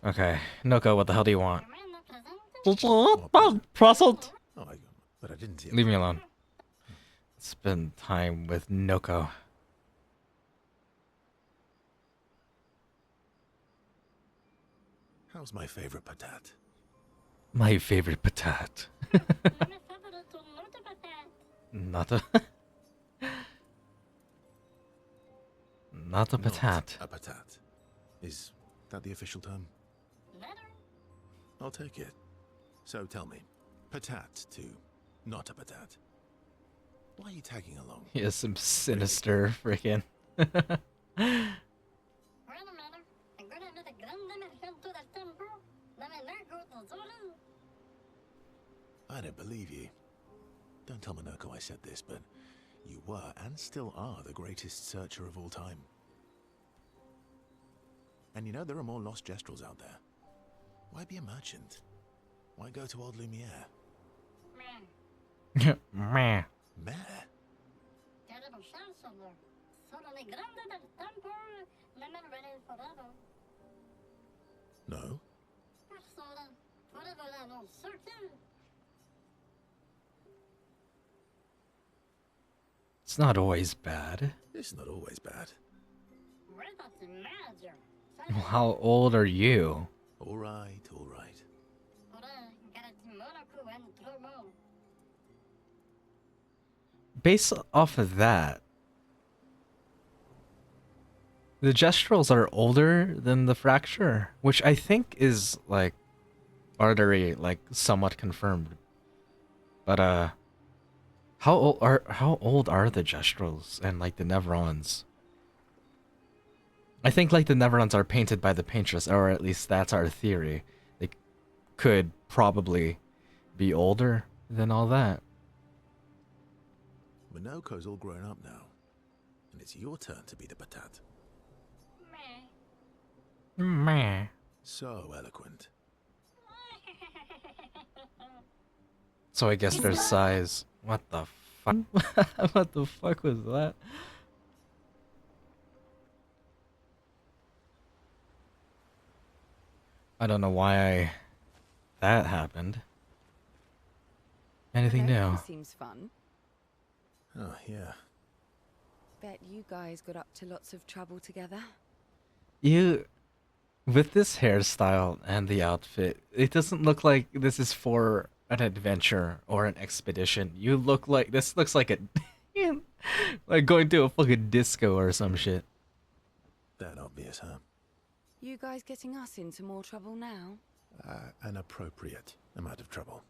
Okay, Noko, what the hell do you want? More present. Present. Oh, but I didn't see a Leave me present. alone. Spend time with Noko. How's my favorite patat? My favorite patat. Not a not a Not patat. a patat. Is that the official term? I'll take it. So tell me, patat to not a patat. Why are you tagging along? He has some Really? sinister freaking. I don't believe you. Don't tell Minoko I said this, but you were and still are the greatest searcher of all time. And you know there are more lost Gestrels out there. Why be a merchant? Why go to old Lumiere? Meh. Mare? No? It's not always bad. It's not always bad. How old are you? Alright, alright. Based off of that, the Gestrels are older than the Fracture, which I think is like already like somewhat confirmed. But how old are the Gestrels and like the Nevrons? I think like the Nevrons are painted by the paintress, or at least that's our theory. They could probably be older than all that. Minoko's all grown up now. And it's your turn to be the patat. Meh. So eloquent. So I guess their size. What the fuck? What the fuck was that? I don't know why that happened. Anything Monaco new? seems fun. Oh, yeah. Bet you guys got up to lots of trouble together. You, with this hairstyle and the outfit, it doesn't look like this is for an adventure or an expedition. You look like this looks like a like going to a fucking disco or some shit. That obvious, huh? You guys getting us into more trouble now? An appropriate amount of trouble.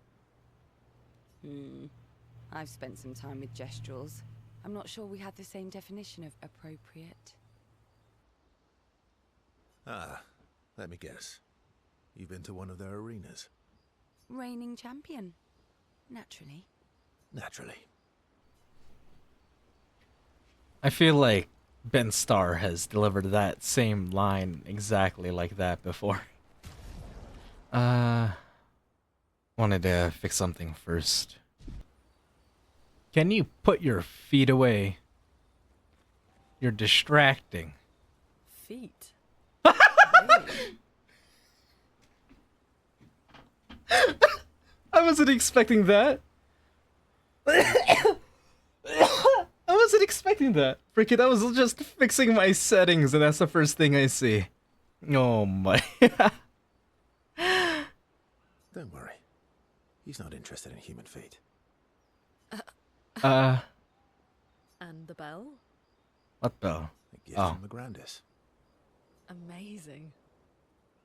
I've spent some time with Gestrels. I'm not sure we had the same definition of appropriate. Ah, let me guess. You've been to one of their arenas? Reigning champion. Naturally. Naturally. I feel like Ben Starr has delivered that same line exactly like that before. Uh, wanted to fix something first. Can you put your feet away? You're distracting. Feet. Really? I wasn't expecting that. I wasn't expecting that. Freaking, I was just fixing my settings and that's the first thing I see. Oh my. Don't worry. He's not interested in human feet. uh, And the bell? what bell? A gift Oh. from the Grandis. Amazing.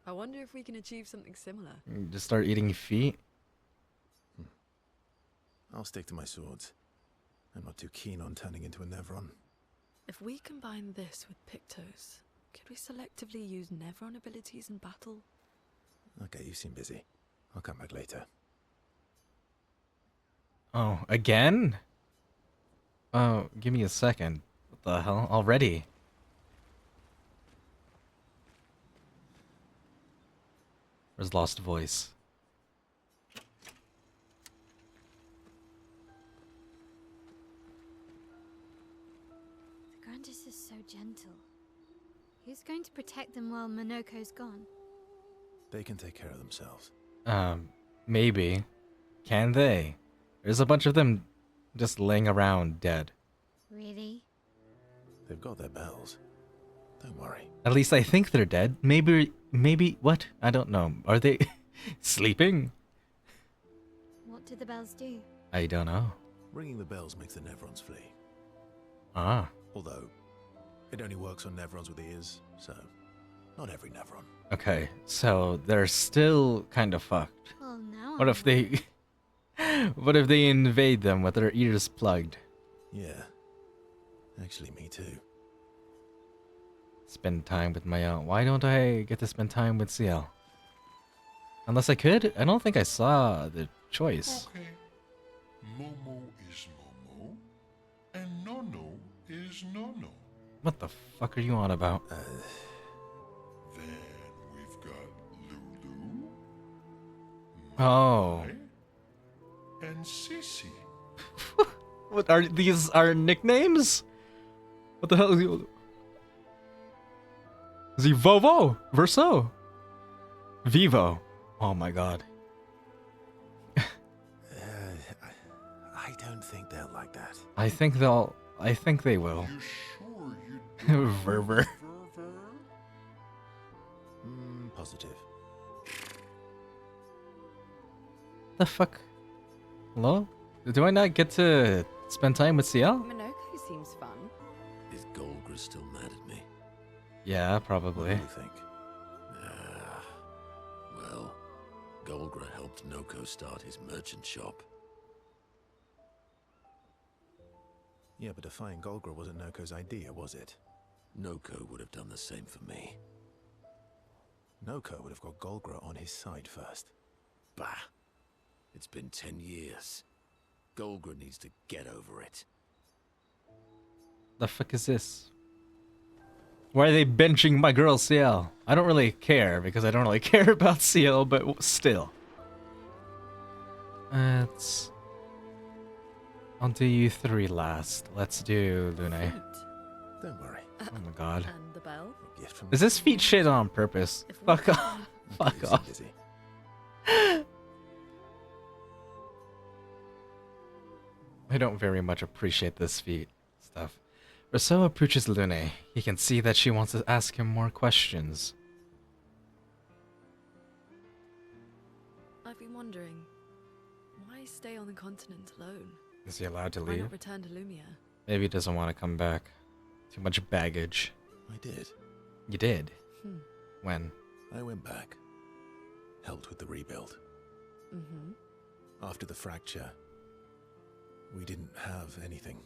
I wonder if we can achieve something similar. Just start eating feet? I'll stick to my swords. I'm not too keen on turning into a Nevron. If we combine this with Pictos, could we selectively use Nevron abilities in battle? Okay, you seem busy. I'll come back later. Oh, again? Oh, give me a second. What the hell? Already? Where's Lost Voice? The Grandis is so gentle. Who's going to protect them while Monoko's gone? They can take care of themselves. Maybe. Can they? There's a bunch of them just laying around dead. Really? They've got their bells. Don't worry. At least I think they're dead. Maybe, what? I don't know. Are they sleeping? What do the bells do? I don't know. Ringing the bells makes the Nevrons flee. Ah, Although, it only works on Nevrons with ears, so not every Nevron. okay. So they're still kind of fucked. Well, now What I'm if they... what if they invade them with their ears plugged? Yeah. Actually, me too. Spend time with my own. Why don't I get to spend time with CL? Unless I could? I don't think I saw the choice. Okay. Momo is Momo, and Nono is Nono. What the fuck are you on about? Then we've got Lulu, Oh. Mai, and Sissy. What are these our nicknames? What the hell is he? Is he Vovo? Verso? Vivo. Oh my god. I don't think they'll like that. I think they will. You sure you do? Verver. Verver? Positive. The fuck? Hello? Do I not get to spend time with CL? Minoko seems fun. Is Golgra still mad at me? Yeah, What do probably. you think? Well, Golgra helped Noko start his merchant shop. Yeah, but defying Golgra wasn't Noko's idea, was it? Noko would have done the same for me. Noko would have got Golgra on his side first. Bah! It's been 10 years. Golgra needs to get over it. The fuck is this? Why are they benching my girl CL? I don't really care because I don't really care about CL, but still. I'll do you three last. Let's do Lune. Feet. Don't worry. Oh my god. And the bell. A gift from Is this feet shit on purpose? If Fuck one- off. I'm Fuck busy, off. busy. I don't very much appreciate this feat stuff. Rousseau approaches Lune. He can see that she wants to ask him more questions. I've been wondering, why stay on the continent alone? Is he allowed to Why leave? not return to Lumia? Maybe he doesn't want to come back. Too much baggage. I did. You did? Hmm. When? I went back. Helped with the rebuild. Mm-hmm. After the fracture, we didn't have anything.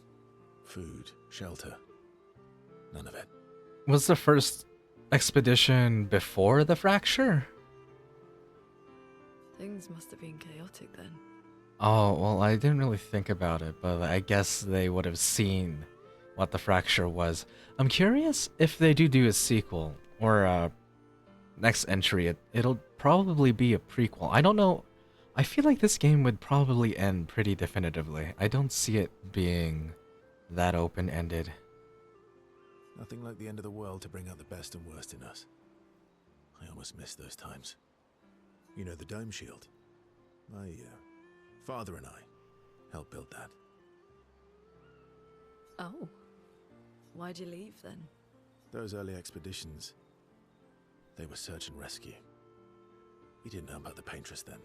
Food, shelter. None of it. Was the first expedition before the fracture? Things must have been chaotic then. Oh, well, I didn't really think about it, but I guess they would have seen what the fracture was. I'm curious if they do a sequel or a next entry. It'll probably be a prequel. I don't know. I feel like this game would probably end pretty definitively. I don't see it being that open-ended. Nothing like the end of the world to bring out the best and worst in us. I almost miss those times. You know, the dome shield. My father and I helped build that. Oh. Why'd you leave then? Those early expeditions, they were search and rescue. We didn't know about the Paintress then.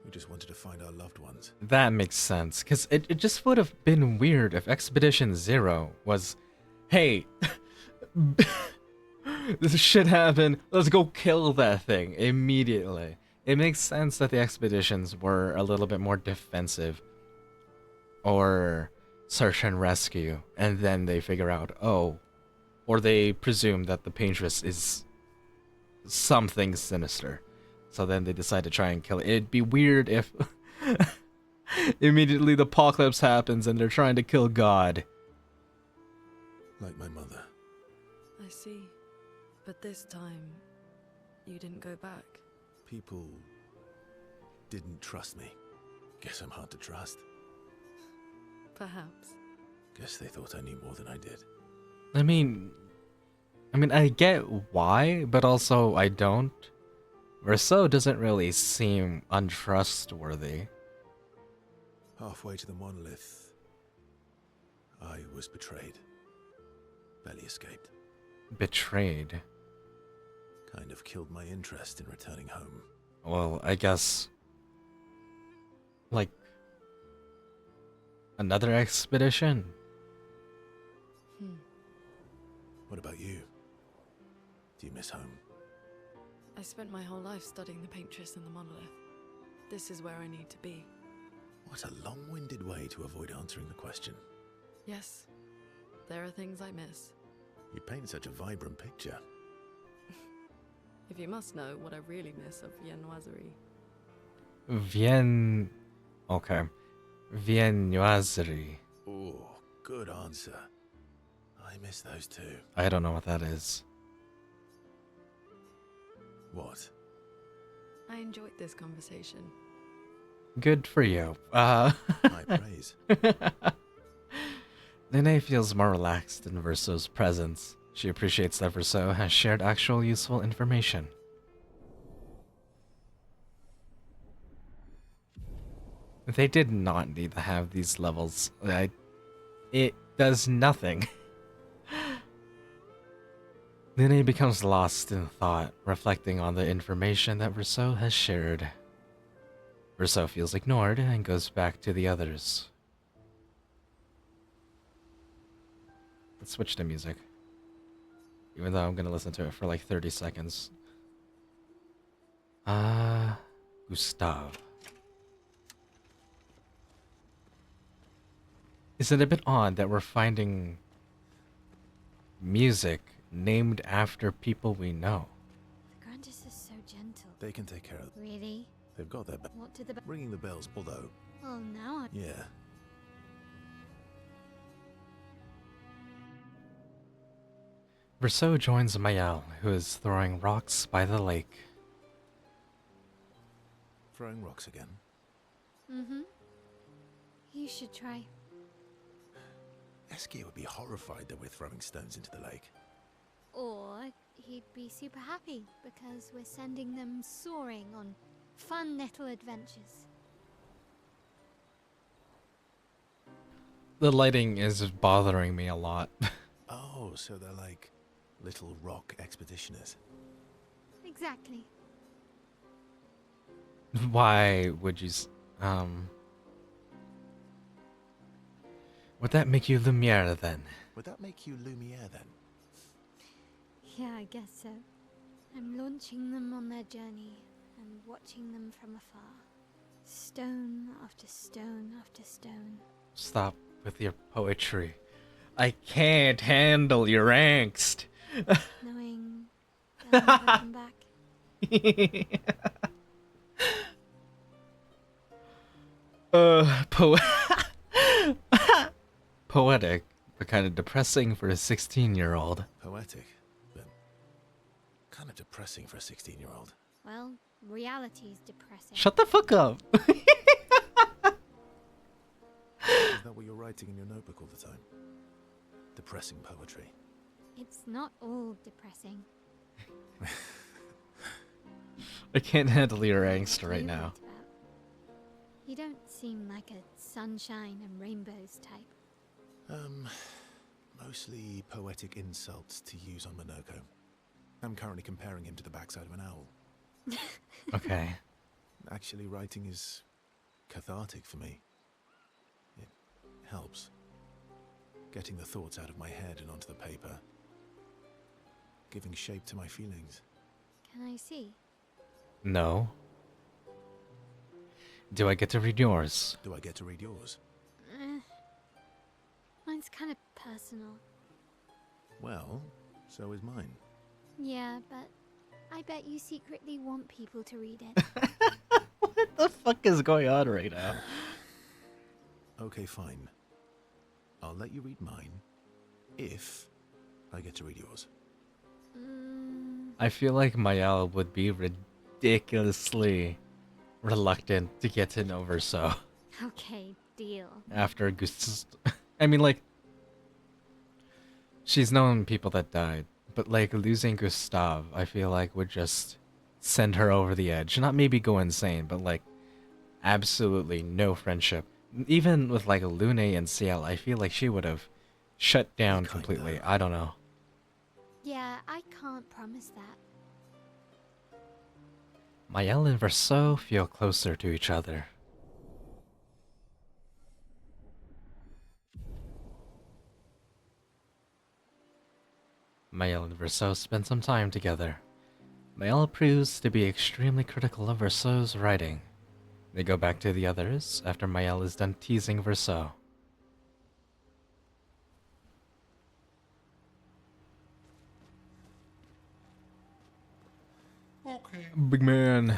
We just wanted to find our loved ones. That makes sense, because it just would have been weird if Expedition Zero was, hey, this shit happened, let's go kill that thing immediately. It makes sense that the expeditions were a little bit more defensive or search and rescue, and then they figure out, oh, or they presume that the Paintress is something sinister. So then they decide to try and kill it. It'd be weird if immediately the apocalypse happens and they're trying to kill God. Like my mother. I see. But this time, you didn't go back. People didn't trust me. Guess I'm hard to trust. Perhaps. Guess they thought I knew more than I did. I mean, I get why, but also I don't. Verso doesn't really seem untrustworthy. Halfway to the monolith, I was betrayed. Barely escaped. Betrayed. Kind of killed my interest in returning home. Well, I guess... like... another expedition? What about you? Do you miss home? I spent my whole life studying the paintress and the monolith. This is where I need to be. What a long-winded way to avoid answering the question. Yes, there are things I miss. You paint such a vibrant picture. If you must know what I really miss of viennoiserie. Okay. Viennoiserie. Oh, good answer. I miss those too. I don't know what that is. What? I enjoyed this conversation. Good for you. High praise. Nene feels more relaxed in Verso's presence. She appreciates that Verso has shared actual useful information. They did not need to have these levels. It does nothing. Nene becomes lost in thought, reflecting on the information that Verso has shared. Verso feels ignored and goes back to the others. Let's switch to music. Even though I'm gonna listen to it for like 30 seconds. Gustav. Is it a bit odd that we're finding music named after people we know? The Grandis is so gentle. They can take care of it. Really? They've got their What did the ringing the bells, although, Well, now I... yeah. Verso joins Mayal, who is throwing rocks by the lake. Throwing rocks again. Mm-hmm. You should try. Eskia would be horrified that we're throwing stones into the lake. Or he'd be super happy because we're sending them soaring on fun little adventures. The lighting is bothering me a lot. Oh, so they're like little rock expeditioners. Exactly. Why would you would that make you Lumiere then? Would that make you Lumiere then? Yeah, I guess so. I'm launching them on their journey and watching them from afar. Stone after stone after stone. Stop with your poetry. I can't handle your angst. Knowing they'll never come back. Po poetic, but kind of depressing for a 16-year-old. Poetic, but kind of depressing for a 16-year-old. Well, reality's depressing. Shut the fuck up. Is that what you're writing in your notebook all the time? Depressing poetry. It's not all depressing. I can't handle your angst right You now. write about. You don't seem like a sunshine and rainbows type. Mostly poetic insults to use on Monoko. I'm currently comparing him to the backside of an owl. Okay. Actually, writing is cathartic for me. It helps. Getting the thoughts out of my head and onto the paper. Giving shape to my feelings. Can I see? No. Do I get to read yours? Do I get to read yours? Mine's kind of personal. Well, so is mine. Yeah, but I bet you secretly want people to read it. What the fuck is going on right now? Okay, fine. I'll let you read mine if I get to read yours. I feel like Mayal would be ridiculously reluctant to get to know Verso Okay, deal. after I mean, like, she's known people that died, but like losing Gustav, I feel like would just send her over the edge. Not maybe go insane, but like absolutely no friendship. Even with like Lune and CL, I feel like she would have shut down completely. I don't know. Yeah, I can't promise that. Mael and Verso feel closer to each other. Mael and Verso spend some time together. Mael proves to be extremely critical of Verso's writing. They go back to the others after Mael is done teasing Verso. Okay. Big man.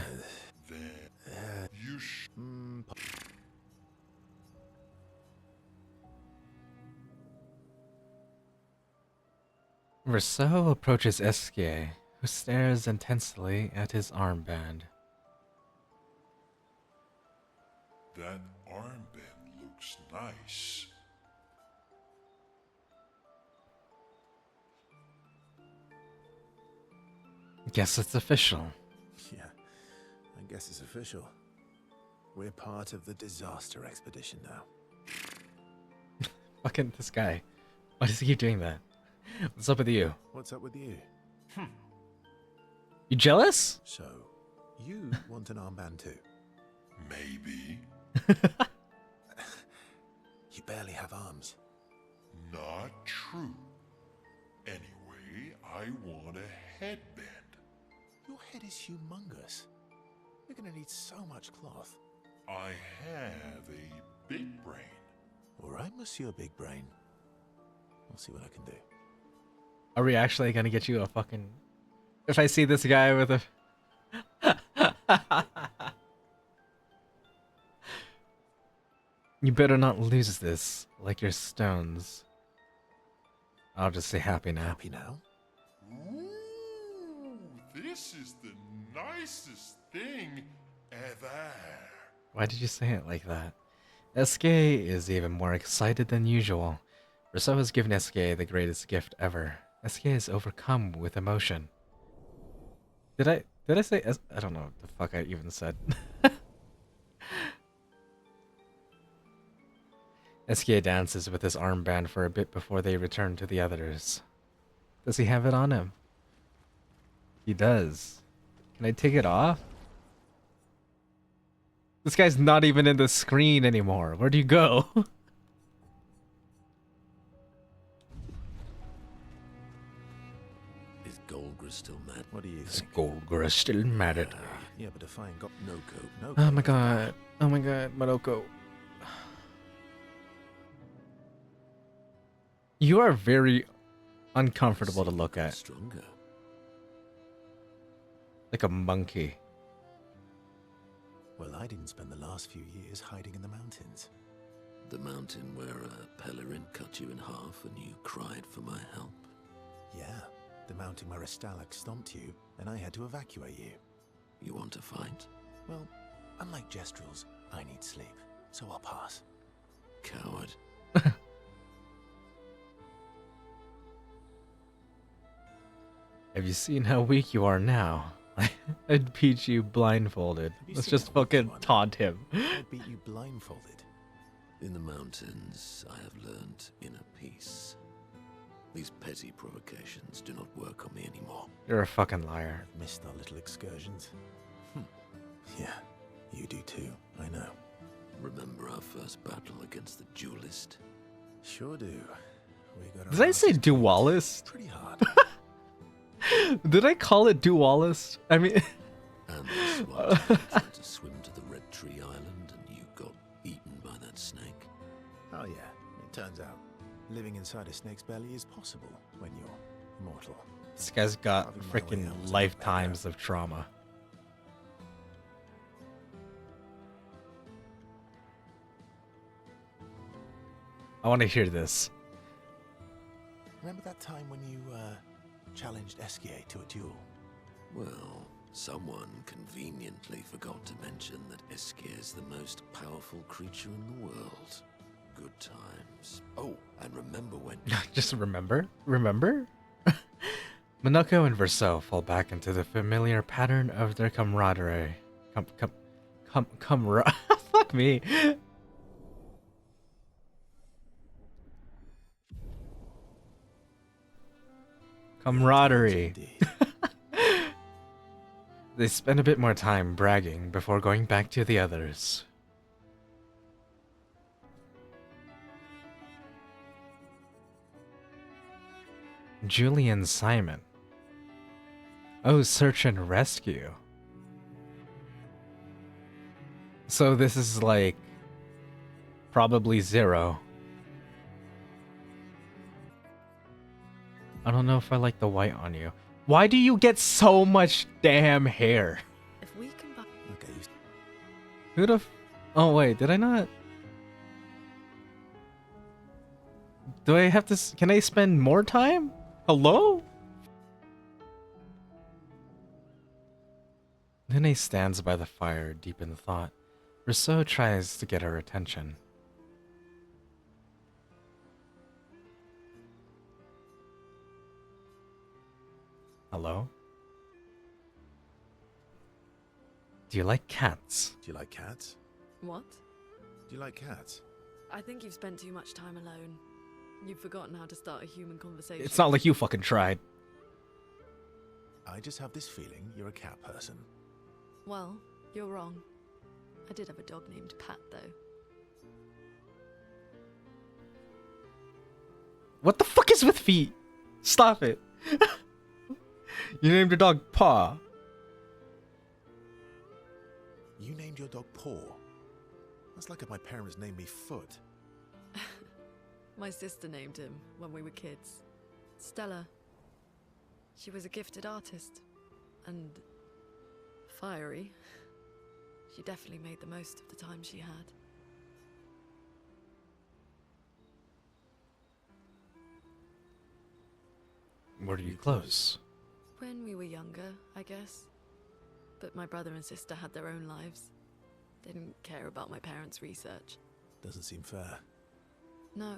Then you Verso approaches Esque, who stares intensely at his armband. That armband looks nice. Guess it's official. Yeah, I guess it's official. We're part of the disaster expedition now. Fucking this guy. Why does he keep doing that? What's up with you? What's up with you? You jealous? So, you want an armband too? Maybe. You barely have arms. Not true. Anyway, I want a headband. Your head is humongous. You're gonna need so much cloth. I have a big brain. All right, Monsieur Big Brain. I'll see what I can do. Are we actually gonna get you a fucking... If I see this guy with a... You better not lose this, like your stones. I'll just say happy now. Happy now? Ooh, this is the nicest thing ever. Why did you say it like that? SK is even more excited than usual. Verso has given SK the greatest gift ever. SK is overcome with emotion. Did I say I don't know what the fuck I even said. SK dances with his armband for a bit before they return to the others. Does he have it on him? He does. Can I take it off? This guy's not even in the screen anymore. Where do you go? Is Golgra still mad? What do you This think? Golgra is still mad at me. Yeah, but if I ain't got No coat. no. Oh my god. Oh my god, Maroko. You are very uncomfortable to look at. Stronger. Like a monkey. Well, I didn't spend the last few years hiding in the mountains. The mountain where a Pellerin cut you in half and you cried for my help. Yeah, the mountain where a Stalak stomped you, and I had to evacuate you. You want to fight? Well, unlike Gestrels, I need sleep, so I'll pass. Coward. Have you seen how weak you are now? I'd beat you blindfolded. you Let's seen just how weak fucking you are now? taunt him. I'd beat you blindfolded. In the mountains, I have learned inner peace. These petty provocations do not work on me anymore. You're a fucking liar. I've missed our little excursions. Yeah, you do too, I know. Remember our first battle against the duelist? Sure do. We got our Did I say asses kicked dualist? pretty hard. Did I call it dualist? I mean... And this one time you tried to swim to the Red Tree Island and you got eaten by that snake. Oh yeah, it turns out living inside a snake's belly is possible when you're immortal. This guy's got Having my way freaking out was a lifetimes of trauma. I want to hear this. Remember that time when you challenged Esquier to a duel? Well, someone conveniently forgot to mention that Esquire is the most powerful creature in the world. Good times. Oh, and remember when... Just remember? Remember? Minako and Verso fall back into the familiar pattern of their camaraderie. Fuck me. Camaraderie. Indeed. They spend a bit more time bragging before going back to the others. Julian Simon. Oh, search and rescue. So this is like probably Zero. I don't know if I like the white on you. Why do you get so much damn hair? If we combine. Okay, Who'd have... Oh wait, did I not? Do I have to... Can I spend more time? Hello? Nene stands by the fire, deep in thought. Rousseau tries to get her attention. Hello? Do you like cats? do you like cats? What? Do you like cats? I think you've spent too much time alone. You've forgotten how to start a human conversation. It's not like you fucking tried. I just have this feeling you're a cat person. Well, you're wrong. I did have a dog named Pat, though. What the fuck is with feet? Stop it. You named your dog Paw. You named your dog Paw. That's like if my parents named me Foot. My sister named him when we were kids. Stella. She was a gifted artist. And fiery. She definitely made the most of the time she had. Were you close? When we were younger, I guess. But my brother and sister had their own lives. They didn't care about my parents' research. Doesn't seem fair. No.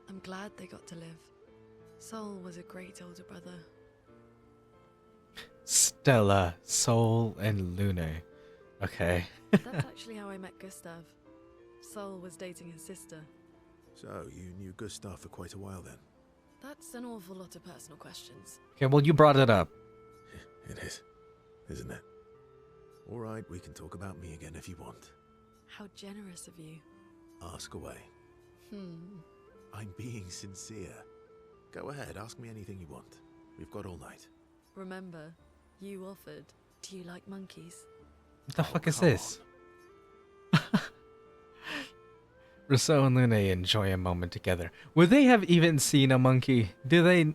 I'm glad they got to live. Sol was a great older brother. Stella, Sol, and Lune. Okay. That's actually how I met Gustav. Sol was dating his sister. So, you knew Gustav for quite a while then? That's an awful lot of personal questions. Okay, well, you brought it up. It is, isn't it? Alright, we can talk about me again if you want. How generous of you. Ask away. I'm being sincere. Go ahead, ask me anything you want. We've got all night. Remember, you offered. Do you like monkeys? What the fuck is come this? Rousseau and Lune enjoy a moment together. Would they have even seen a monkey? Do they?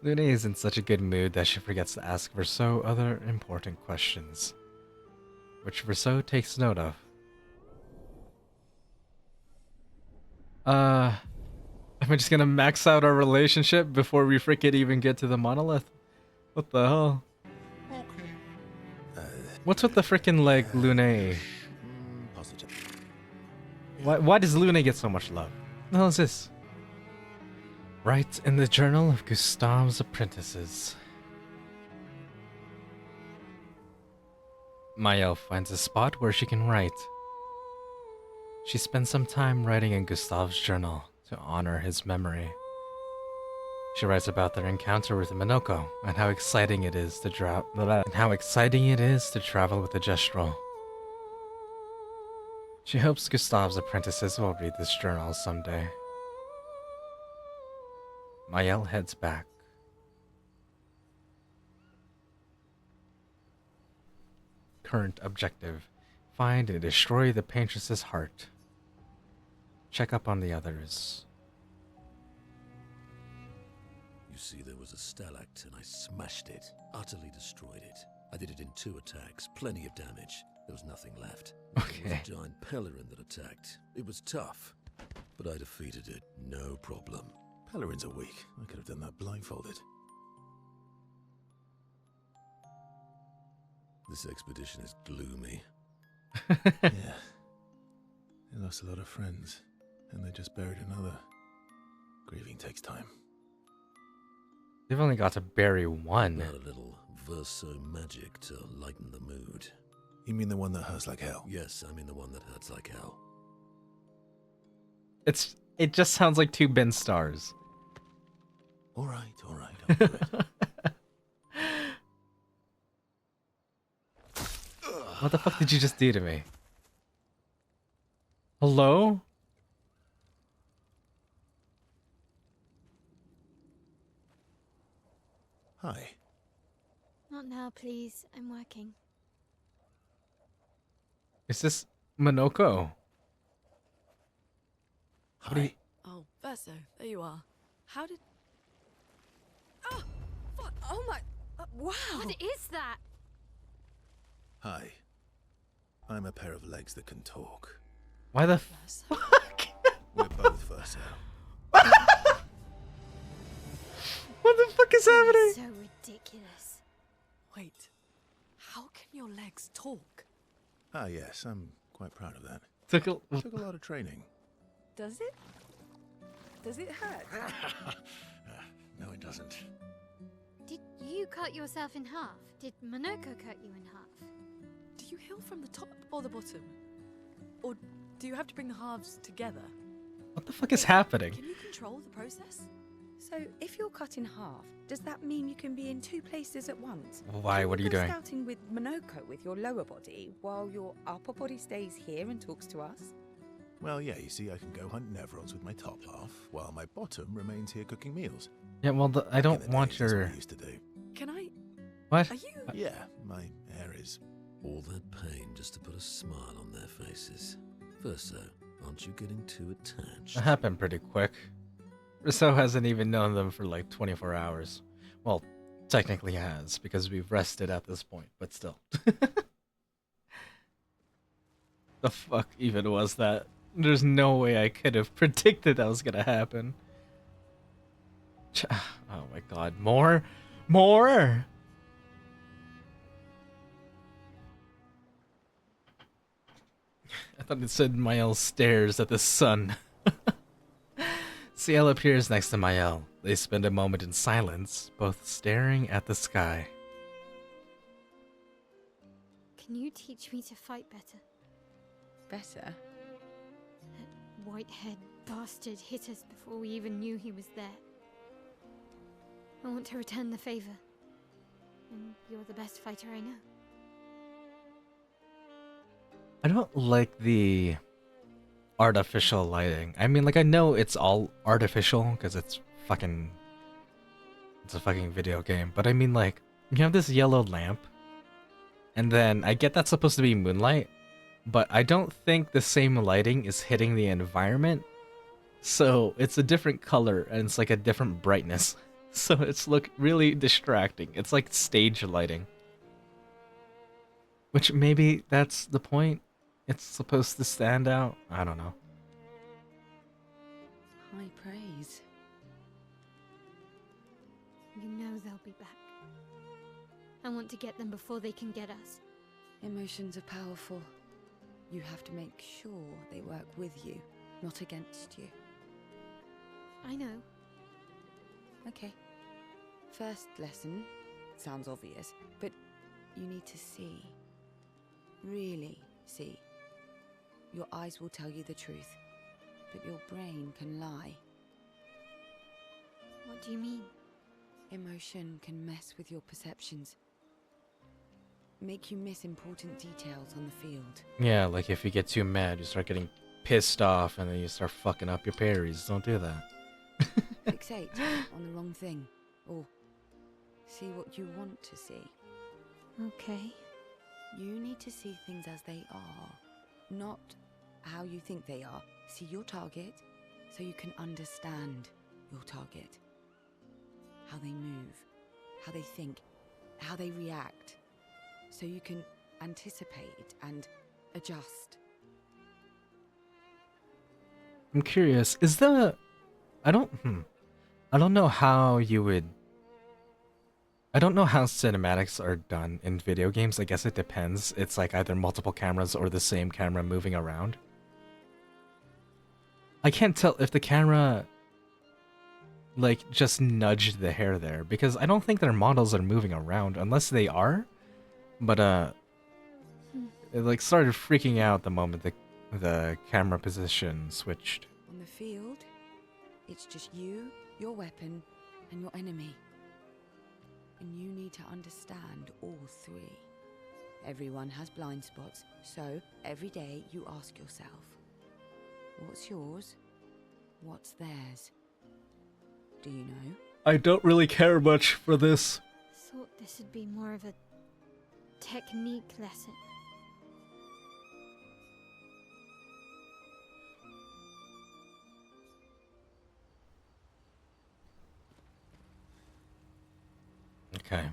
Lune is in such a good mood that she forgets to ask Verso other important questions, which Verso takes note of. Am I just gonna max out our relationship before we freaking even get to the monolith? What the hell? Okay. What's with the freaking like Lune? Positive. Why does Lune get so much love? What the hell is this? Write in the journal of Gustav's apprentices. Mael finds a spot where she can write. She spends some time writing in Gustav's journal to honor his memory. She writes about their encounter with Minoko and how exciting it is to travel with the Gestural. She hopes Gustav's apprentices will read this journal someday. Mael heads back. Current objective: find and destroy the paintress's heart. Check up on the others. You see, there was a stalactite and I smashed it, utterly destroyed it. I did it in 2 attacks, plenty of damage. There was nothing left. There was Okay. a giant Pellerin that attacked. It was tough, but I defeated it, no problem. Pellerins are weak. I could have done that blindfolded. This expedition is gloomy. Yeah. They lost a lot of friends, and they just buried another. Grieving takes time. They've only got to bury one. Add a little verso magic to lighten the mood. You mean the one that hurts like hell? Yes, I mean the one that hurts like hell. It just sounds like two Ben stars. All right, I'll do it. What the fuck did you just do to me? Hello? Hi. Not now, please. I'm working. Is this Monoko? Hi. Oh, Verso, there you are. How did... Oh, fuck. Oh my... wow. What is that? Hi. I'm a pair of legs that can talk. Why the Verso? fuck? We're both Verso. What the fuck is happening? So ridiculous. Wait. How can your legs talk? Ah, yes, I'm quite proud of that. Took a, Took a lot of training. Does it? Does it hurt? No, it doesn't. Did you cut yourself in half? Did Monoko cut you in half? Do you heal from the top or the bottom? Or do you have to bring the halves together? what the fuck is happening? Can you control the process? So, if you're cut in half, does that mean you can be in two places at once? Why? Can What are you go doing? Scouting with Monoko with your lower body, while your upper body stays here and talks to us? Well, yeah, you see, I can go hunt Nevrons with my top half, while my bottom remains here cooking meals. Yeah, well, I Back don't in the want days, that's what your... I used to do. Can I... What? Are you... Yeah, my hair is... All that pain just to put a smile on their faces. Verso, aren't you getting too attached? That happened pretty quick. Rousseau hasn't even known them for like 24 hours. Well, technically has, because we've rested at this point, but still. The fuck even was that? There's no way I could have predicted that was gonna happen. Oh my god, more? More? I thought it said Mael stares at the sun. Ciel appears next to Mael. They spend a moment in silence, both staring at the sky. Can you teach me to fight better? Better? That white-haired bastard hit us before we even knew he was there. I want to return the favor. And you're the best fighter I know. I don't like the artificial lighting. I mean, like, I know it's all artificial because it's a fucking video game. But I mean, like, you have this yellow lamp, and then I get that's supposed to be moonlight, but I don't think the same lighting is hitting the environment. So it's a different color and it's like a different brightness. So it's look really distracting. It's like stage lighting. Which maybe that's the point. It's supposed to stand out. I don't know. High praise. You know they'll be back. I want to get them before they can get us. Emotions are powerful. You have to make sure they work with you, not against you. I know. Okay. First lesson sounds obvious, but you need to see. Really see. Your eyes will tell you the truth, but your brain can lie. What do you mean? Emotion can mess with your perceptions. Make you miss important details on the field. Yeah, like if you get too mad, you start getting pissed off and then you start fucking up your parries. Don't do that. Fixate on the wrong thing, or see what you want to see. Okay. You need to see things as they are, not how you think they are. See your target so you can understand your target. How they move, how they think, how they react. So you can anticipate and adjust. I'm curious, is the... I don't know how you would... I don't know how cinematics are done in video games. I guess it depends. It's like either multiple cameras or the same camera moving around. I can't tell if the camera like just nudged the hair there, because I don't think their models are moving around unless they are. But it like started freaking out the moment the camera position switched. On the field, it's just you, your weapon, and your enemy. And you need to understand all three. Everyone has blind spots, so every day you ask yourself, what's yours? What's theirs? Do you know? I don't really care much for this. Thought this would be more of a technique lesson. Okay.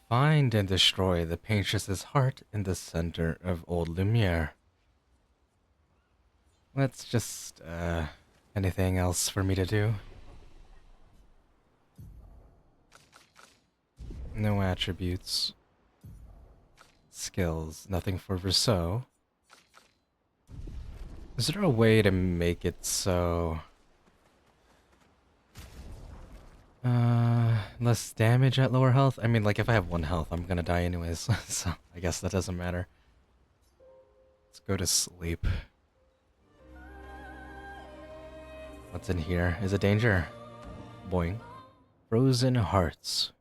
Find and destroy the Paintress's heart in the center of Old Lumiere. Let's just, anything else for me to do? No attributes. Skills, nothing for Verso. Is there a way to make it so... less damage at lower health? I mean, like, if I have 1 health, I'm gonna die anyways, so I guess that doesn't matter. Let's go to sleep. What's in here? Is it danger? Boing. Frozen hearts.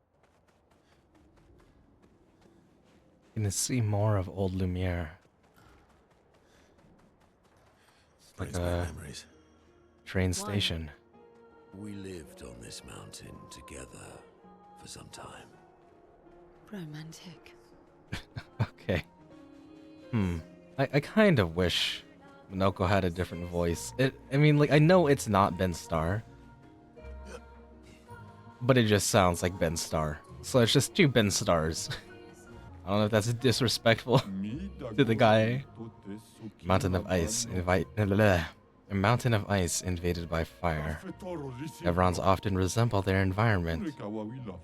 Gonna see more of Old Lumiere. It's like Brings back a memories. train station. We lived on this mountain together for some time. Romantic. Okay. I kind of wish Minoko had a different voice. I mean, like, I know it's not Ben Starr, but it just sounds like Ben Starr. So it's just 2 Ben Stars. I don't know if that's disrespectful to the guy. Mountain of Ice A mountain of ice invaded by fire. Evrons often resemble their environment.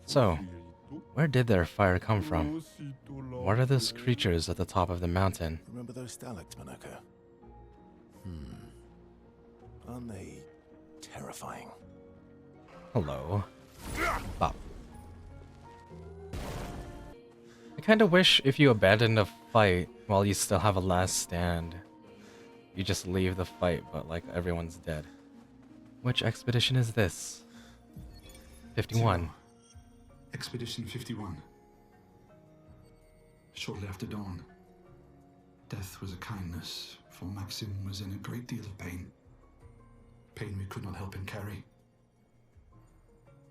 So, where did their fire come from? What are those creatures at the top of the mountain? Remember those stalactites, Manako? Aren't they terrifying? Hello. Bop. I kinda wish if you abandon a fight while you still have a last stand, you just leave the fight, but like everyone's dead. Which expedition is this? 51. Expedition 51. Shortly after dawn, death was a kindness, for Maxim was in a great deal of pain. Pain we could not help him carry.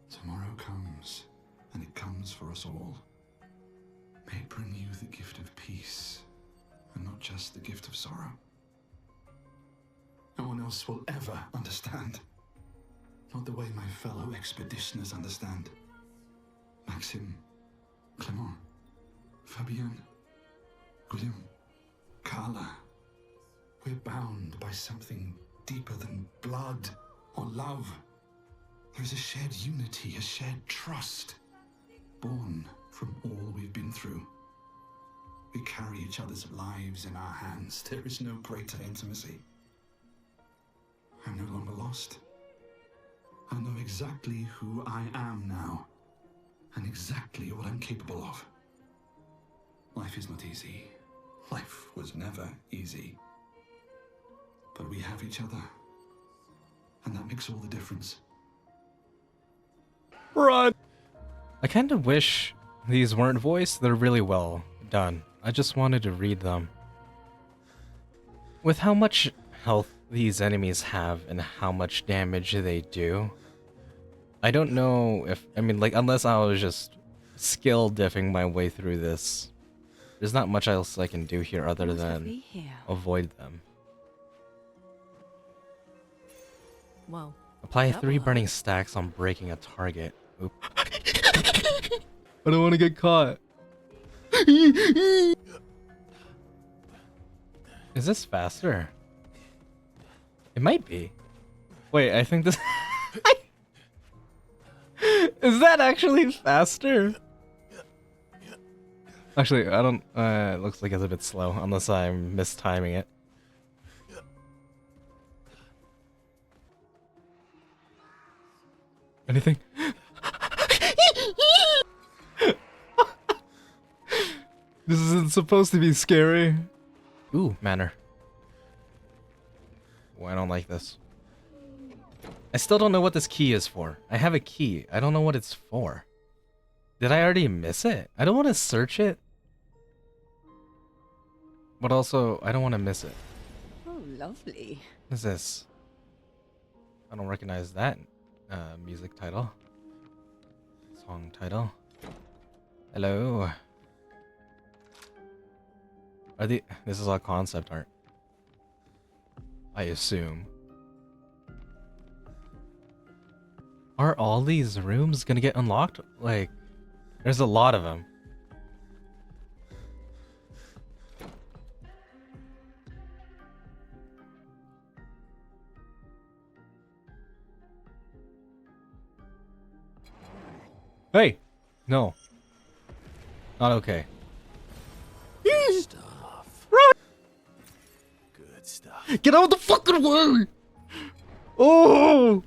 Tomorrow comes, and it comes for us all. May it bring you the gift of peace, and not just the gift of sorrow. No one else will ever understand. Not the way my fellow expeditioners understand. Maxim, Clement, Fabienne, Guillaume, Carla. We're bound by something deeper than blood or love. There is a shared unity, a shared trust, born from all we've been through. We carry each other's lives in our hands. There is no greater intimacy. I'm no longer lost. I know exactly who I am now, and exactly what I'm capable of. Life is not easy. Life was never easy. But we have each other, and that makes all the difference. Run! I kinda wish these weren't voiced. They're really well done. I just wanted to read them. With how much health these enemies have and how much damage they do, I don't know if, I mean, like, unless I was just skill diffing my way through this, there's not much else I can do here other What have than we here? avoid them. Well, Apply That 3 will burning stacks on breaking a target. Oop. I don't want to get caught. Is this faster? It might be. Wait, I think this... Is that actually faster? Actually, I don't... it looks like it's a bit slow, unless I'm mistiming it. Anything? This isn't supposed to be scary. Ooh, manner. Oh, I don't like this. I still don't know what this key is for. I have a key. I don't know what it's for. Did I already miss it? I don't want to search it. But also, I don't want to miss it. Oh, lovely. What is this? I don't recognize that music title. Song title. Hello. This is all concept art. I assume. Are all these rooms gonna get unlocked? Like, there's a lot of them. Hey! No. Not okay. Stuff. Good stuff. Get out of the fucking way! Oh!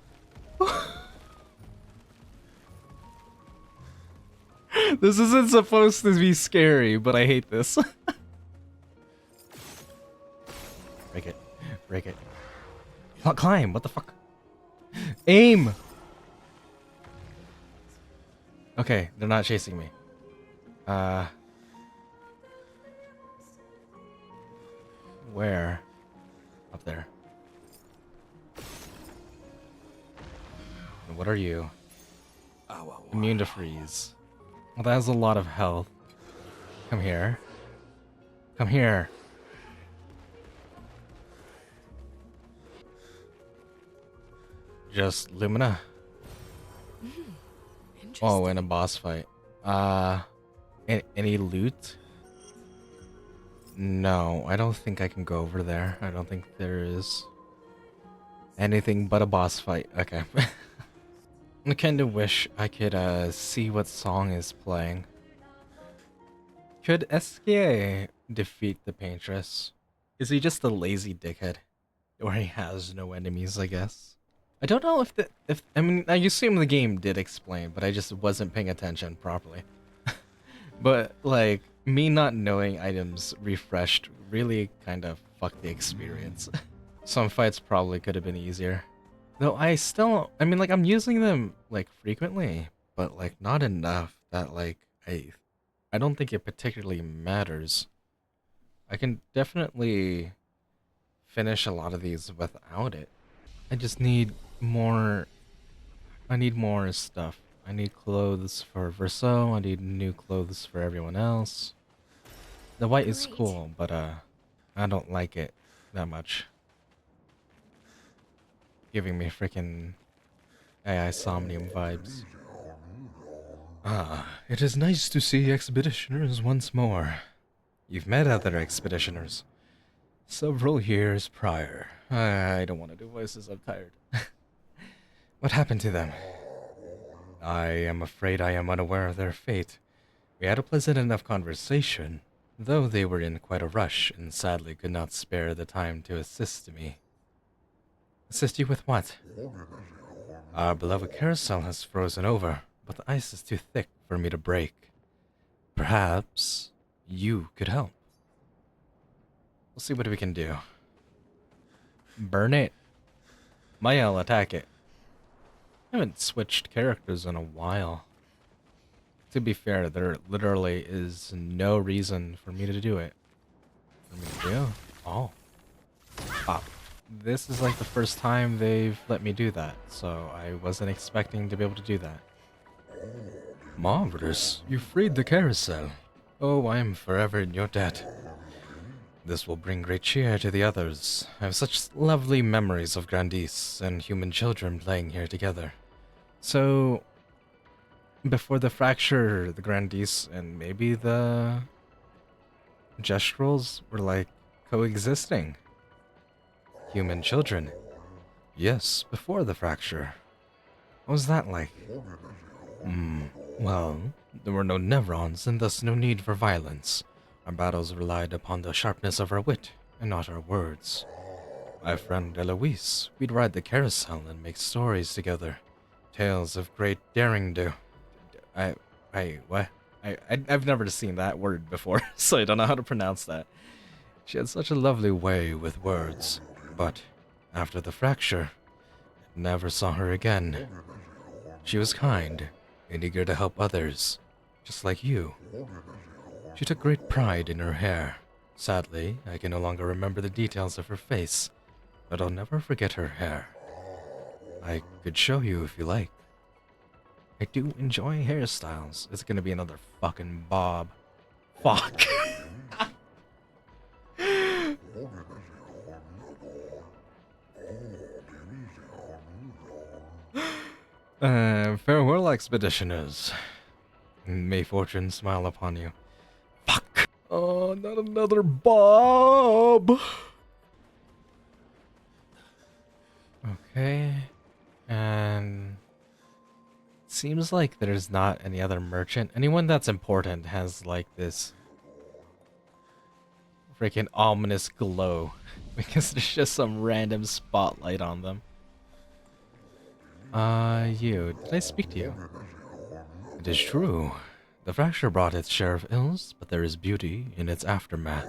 This isn't supposed to be scary, but I hate this. Break it. Break it. Not climb, what the fuck? Aim! Okay, they're not chasing me. Where? Up there. And what are you? Immune to freeze. Well, that has a lot of health. Come here. Come here. Just Lumina. Oh, in a boss fight. Any loot? No, I don't think I can go over there. I don't think there is anything but a boss fight. Okay. I kinda wish I could see what song is playing. Could SKA defeat the Paintress? Is he just a lazy dickhead? Or he has no enemies, I guess? I don't know if I mean, I assume the game did explain, but I just wasn't paying attention properly. But like, me not knowing items refreshed really kind of fucked the experience. Some fights probably could have been easier. Though I mean, like, I'm using them like frequently, but like not enough that like I don't think it particularly matters. I can definitely finish a lot of these without it. I just need more. I need more stuff. I need clothes for Verso. I need new clothes for everyone else. The white is cool, but I don't like it that much. Giving me freaking AI Somnium vibes. Ah, it is nice to see expeditioners once more. You've met other expeditioners. Several years prior. I don't want to do voices, I'm tired. What happened to them? I am afraid I am unaware of their fate. We had a pleasant enough conversation, though they were in quite a rush and sadly could not spare the time to assist me. Assist you with what? Our beloved carousel has frozen over, but the ice is too thick for me to break. Perhaps you could help. We'll see what we can do. Burn it. Maya'll attack it. I haven't switched characters in a while. To be fair, there literally is no reason for me to do it. For me to do? Oh. Wow. This is like the first time they've let me do that, so I wasn't expecting to be able to do that. Marvelous. You freed the carousel. Oh, I am forever in your debt. This will bring great cheer to the others. I have such lovely memories of Grandis and human children playing here together. So, before the fracture, the Grandis and maybe the Gestrals were like coexisting. Human children. Yes, before the fracture. What was that like? Well, there were no nevrons and thus no need for violence. Our battles relied upon the sharpness of our wit and not our words. My friend Eloise, we'd ride the carousel and make stories together. tales of great daring do. What? I've never seen that word before, so I don't know how to pronounce that. She had such a lovely way with words, but after the fracture, never saw her again. She was kind and eager to help others, just like you. She took great pride in her hair. Sadly, I can no longer remember the details of her face, but I'll never forget her hair. I could show you if you like. I do enjoy hairstyles. It's gonna be another fucking bob. Fuck. Farewell, expeditioners. May fortune smile upon you. Fuck. Oh, not another bob. Okay. And seems like there's not any other merchant. Anyone that's important has like this freaking ominous glow because there's just some random spotlight on them. You. Did I speak to you? It is true. The fracture brought its share of ills, but there is beauty in its aftermath.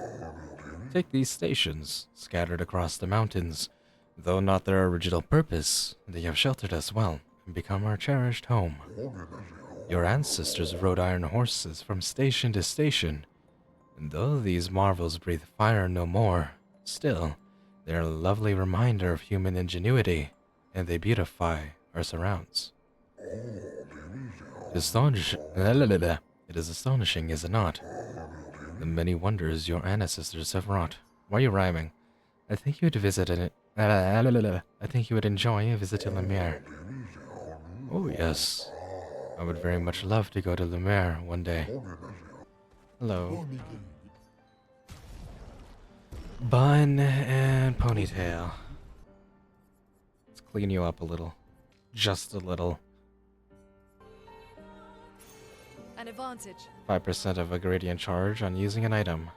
Take these stations, scattered across the mountains. Though not their original purpose, they have sheltered us well and become our cherished home. Your ancestors rode iron horses from station to station, and though these marvels breathe fire no more, still, they are a lovely reminder of human ingenuity, and they beautify our surrounds. It is astonishing, is it not? The many wonders your ancestors have wrought. Why are you rhyming? I think you would visit it. I think you would enjoy a visit to Lumiere. Oh yes, I would very much love to go to Lumiere one day. Hello. Bun and ponytail. Let's clean you up a little. Just a little. An advantage. 5% of a gradient charge on using an item.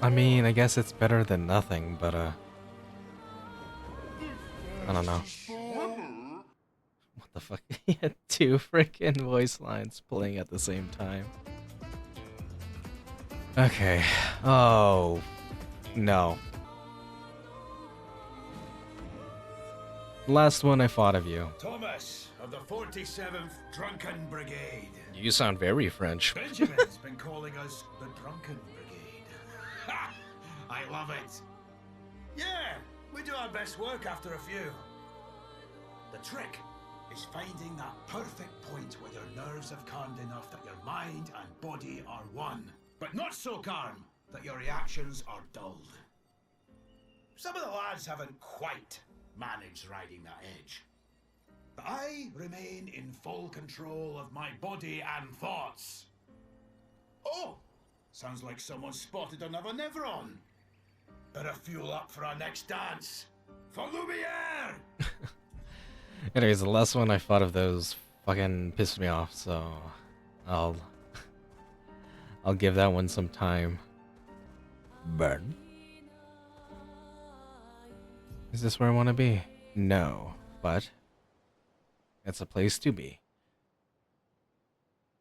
I mean, I guess it's better than nothing, but I don't know. What the fuck? He had two freaking voice lines playing at the same time. Okay. Oh. No. Last one I fought of you. Thomas of the 47th Drunken Brigade. You sound very French. Benjamin's been calling us the Drunken Brigade. Ha! I love it. Yeah, we do our best work after a few. The trick is finding that perfect point where your nerves have calmed enough that your mind and body are one, but not so calm that your reactions are dulled. Some of the lads haven't quite managed riding that edge. But I remain in full control of my body and thoughts. Oh, sounds like someone spotted another Neveron. Better fuel up for our next dance. For Lumiere! Anyways, the last one I fought of those fucking pissed me off, so I'll give that one some time. Burn. Is this where I want to be? No, but it's a place to be.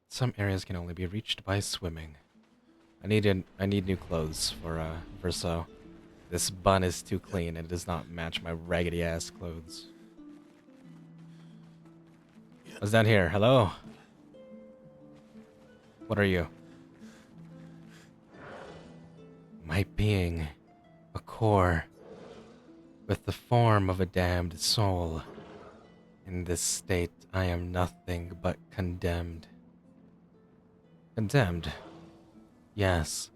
Some areas can only be reached by swimming. I need new clothes for Verso. This bun is too clean and it does not match my raggedy ass clothes. What's down here? Hello? What are you? My being, a core, with the form of a damned soul. In this state, I am nothing but condemned. Condemned? Yes,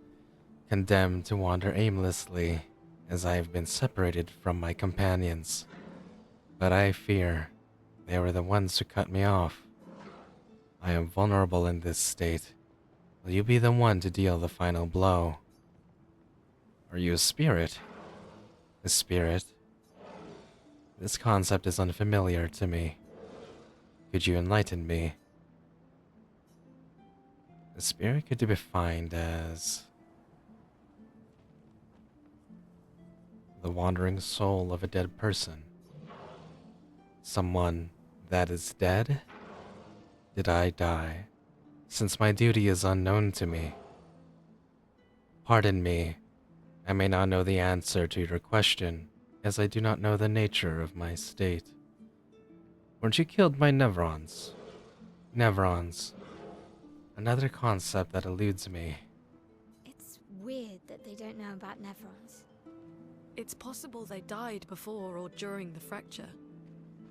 condemned to wander aimlessly, as I have been separated from my companions. But I fear they were the ones who cut me off. I am vulnerable in this state. Will you be the one to deal the final blow? Are you a spirit? A spirit? This concept is unfamiliar to me. Could you enlighten me? A spirit could be defined as the wandering soul of a dead person. Someone that is dead? did I die, since my duty is unknown to me? Pardon me, I may not know the answer to your question, as I do not know the nature of my state. Weren't you killed by Nevrons? Nevrons. Another concept that eludes me. It's weird that they don't know about Nevrons. It's possible they died before or during the fracture.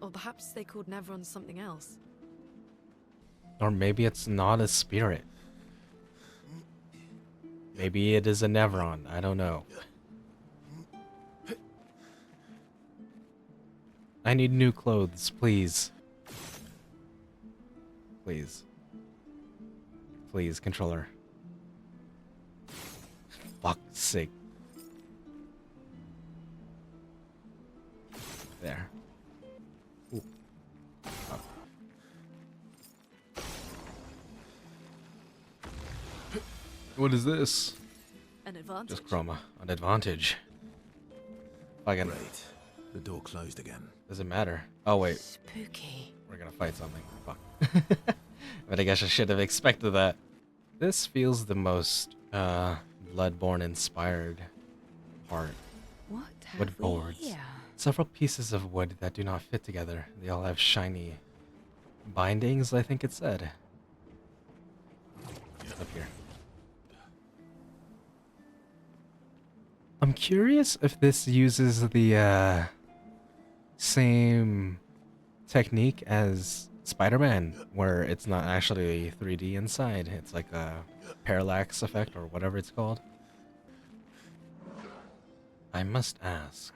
Or perhaps they called Nevrons something else. Or maybe it's not a spirit. Maybe it is a Nevron, I don't know. I need new clothes, please. Please. Please, controller. Fuck's sake. There. Ooh. Oh. What is this? An advantage. Just chroma. An advantage. Fucking. Great. The door closed again. Doesn't matter. Oh, wait. Spooky. We're gonna fight something. Fuck. But I guess I should have expected that. This feels the most, Bloodborne inspired part. What have Wood we boards. here? Several pieces of wood that do not fit together. They all have shiny bindings, I think it said. Up here. I'm curious if this uses the same technique as Spider-Man, where it's not actually 3D inside. It's like a parallax effect or whatever it's called. I must ask,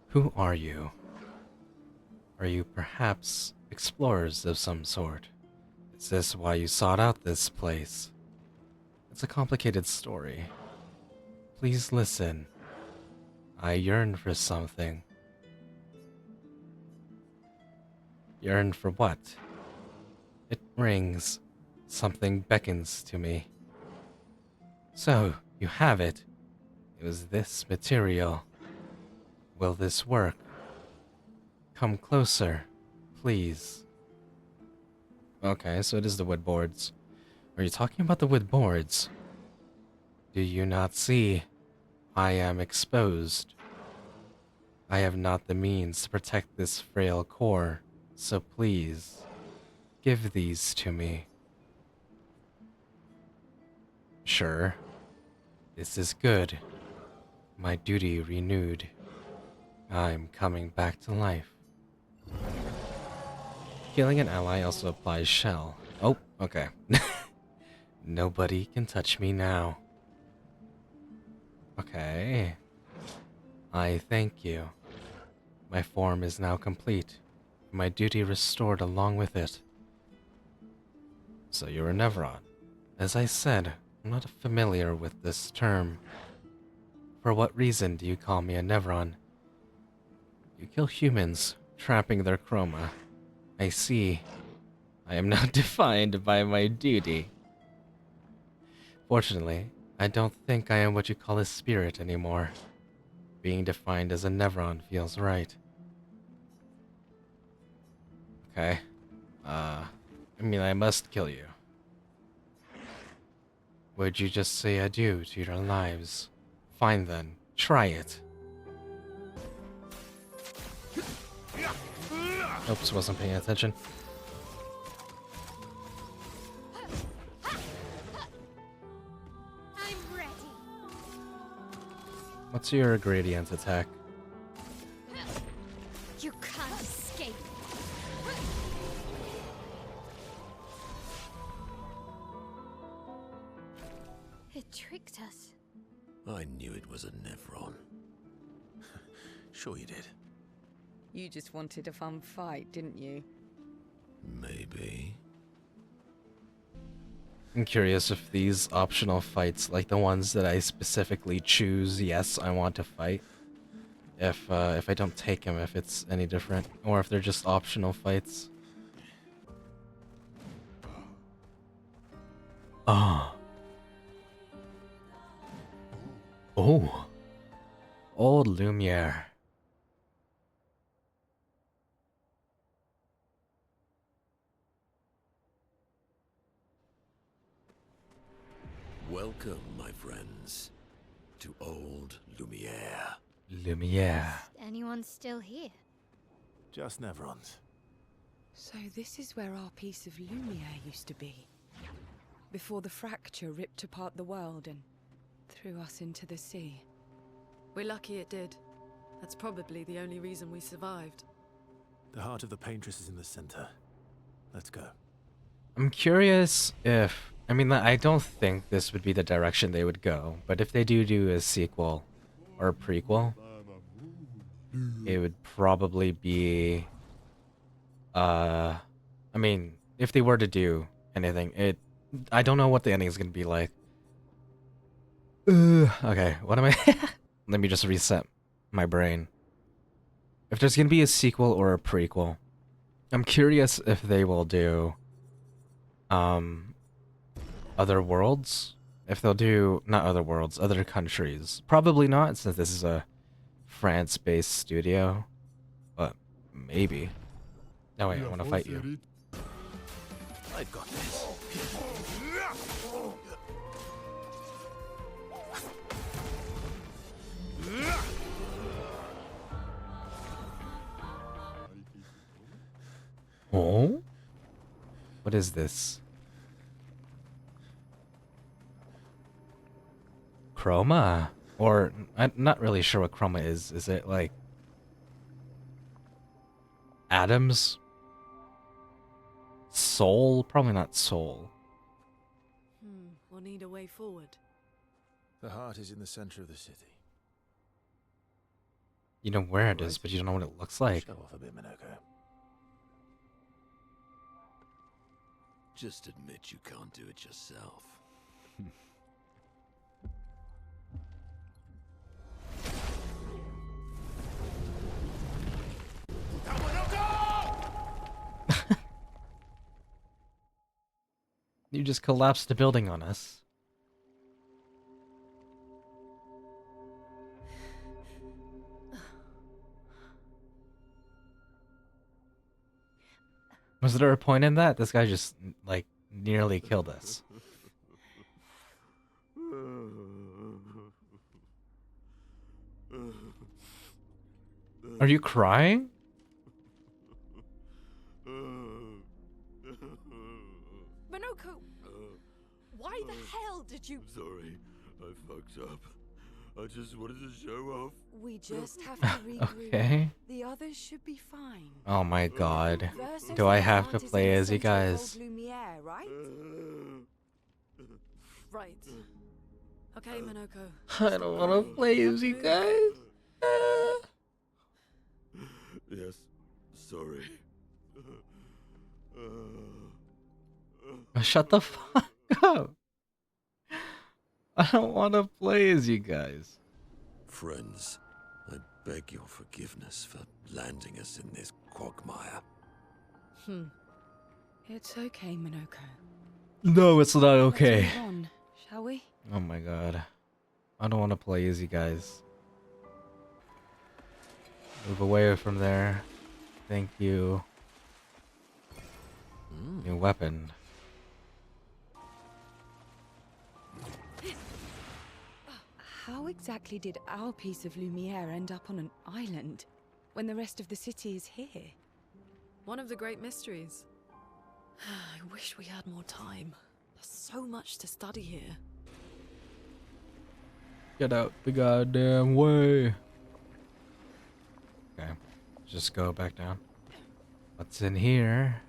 who are you? Are you perhaps explorers of some sort? Is this why you sought out this place? It's a complicated story. Please listen. I yearn for something. Yearn for what? It rings. Something beckons to me. So, you have it. It was this material. Will this work? Come closer, please. Okay, so it is the wood boards. Are you talking about the wood boards? Do you not see? I am exposed. I have not the means to protect this frail core, so please, give these to me. Sure. This is good. My duty renewed. I'm coming back to life. Killing an ally also applies shell. Oh, okay. Nobody can touch me now. Okay. I thank you. My form is now complete. My duty restored along with it. So you're a Nevron. As I said, I'm not familiar with this term. For what reason do you call me a Nevron? You kill humans, trapping their chroma. I see. I am now defined by my duty. Fortunately, I don't think I am what you call a spirit anymore. Being defined as a Nevron feels right. Okay. I mean, I must kill you. Would you just say adieu to your lives? Fine then, try it. Oops, wasn't paying attention. I'm ready. What's your gradient attack? You can't escape. It tricked us. I knew it was a Nevron. Sure you did. You just wanted a fun fight, didn't you? Maybe. I'm curious if these optional fights, like the ones that I specifically choose, yes, I want to fight. If I don't take him, if it's any different, or if they're just optional fights. Ah. Oh. Old Lumiere. Welcome, my friends, to old Lumiere. Lumiere. Is anyone still here? Just Neverons. So this is where our piece of Lumiere used to be. Before the fracture ripped apart the world and threw us into the sea. We're lucky it did. That's probably the only reason we survived. The heart of the Paintress is in the center. Let's go. I'm curious if... I mean, I don't think this would be the direction they would go, but if they do a sequel or a prequel, it would probably be... I mean, if they were to do anything, I don't know what the ending is going to be like. Okay, what am I... Let me just reset my brain. If there's going to be a sequel or a prequel, I'm curious if they will do... other worlds? If they'll do... Not other worlds, other countries. Probably not, since this is a France-based studio. But maybe. Oh wait, I want to fight you. I've got this. Oh? What is this? Chroma? Or, I'm not really sure what chroma is. Is it like... atoms? Soul? Probably not soul. We'll need a way forward. The heart is in the center of the city. You know where it is, but you don't know what it looks like. Show off a bit, Minoko. Just admit you can't do it yourself. You just collapsed the building on us. Was there a point in that? This guy just, like, nearly killed us. Are you crying? Minoko! Why the hell did you... Sorry, I fucked up. I just wanted to show off. We just have to regroup. Okay. The others should be fine. Oh my god. VERSO'S Do I the have to heart is play in the as you center of guys? old Lumiere, right? Right. Okay, Minoko. I don't want to play as you guys. Yes, sorry. Shut the fuck up. I don't want to play as you guys. Friends, I beg your forgiveness for landing us in this quagmire. It's okay, Minoko. No, it's not Let's okay. move on, shall we? Oh my god. I don't want to play as you guys. Move away from there. Thank you. New weapon. How exactly did our piece of Lumiere end up on an island when the rest of the city is here? One of the great mysteries. I wish we had more time. There's so much to study here. Get out the goddamn way. Okay. Just go back down. What's in here?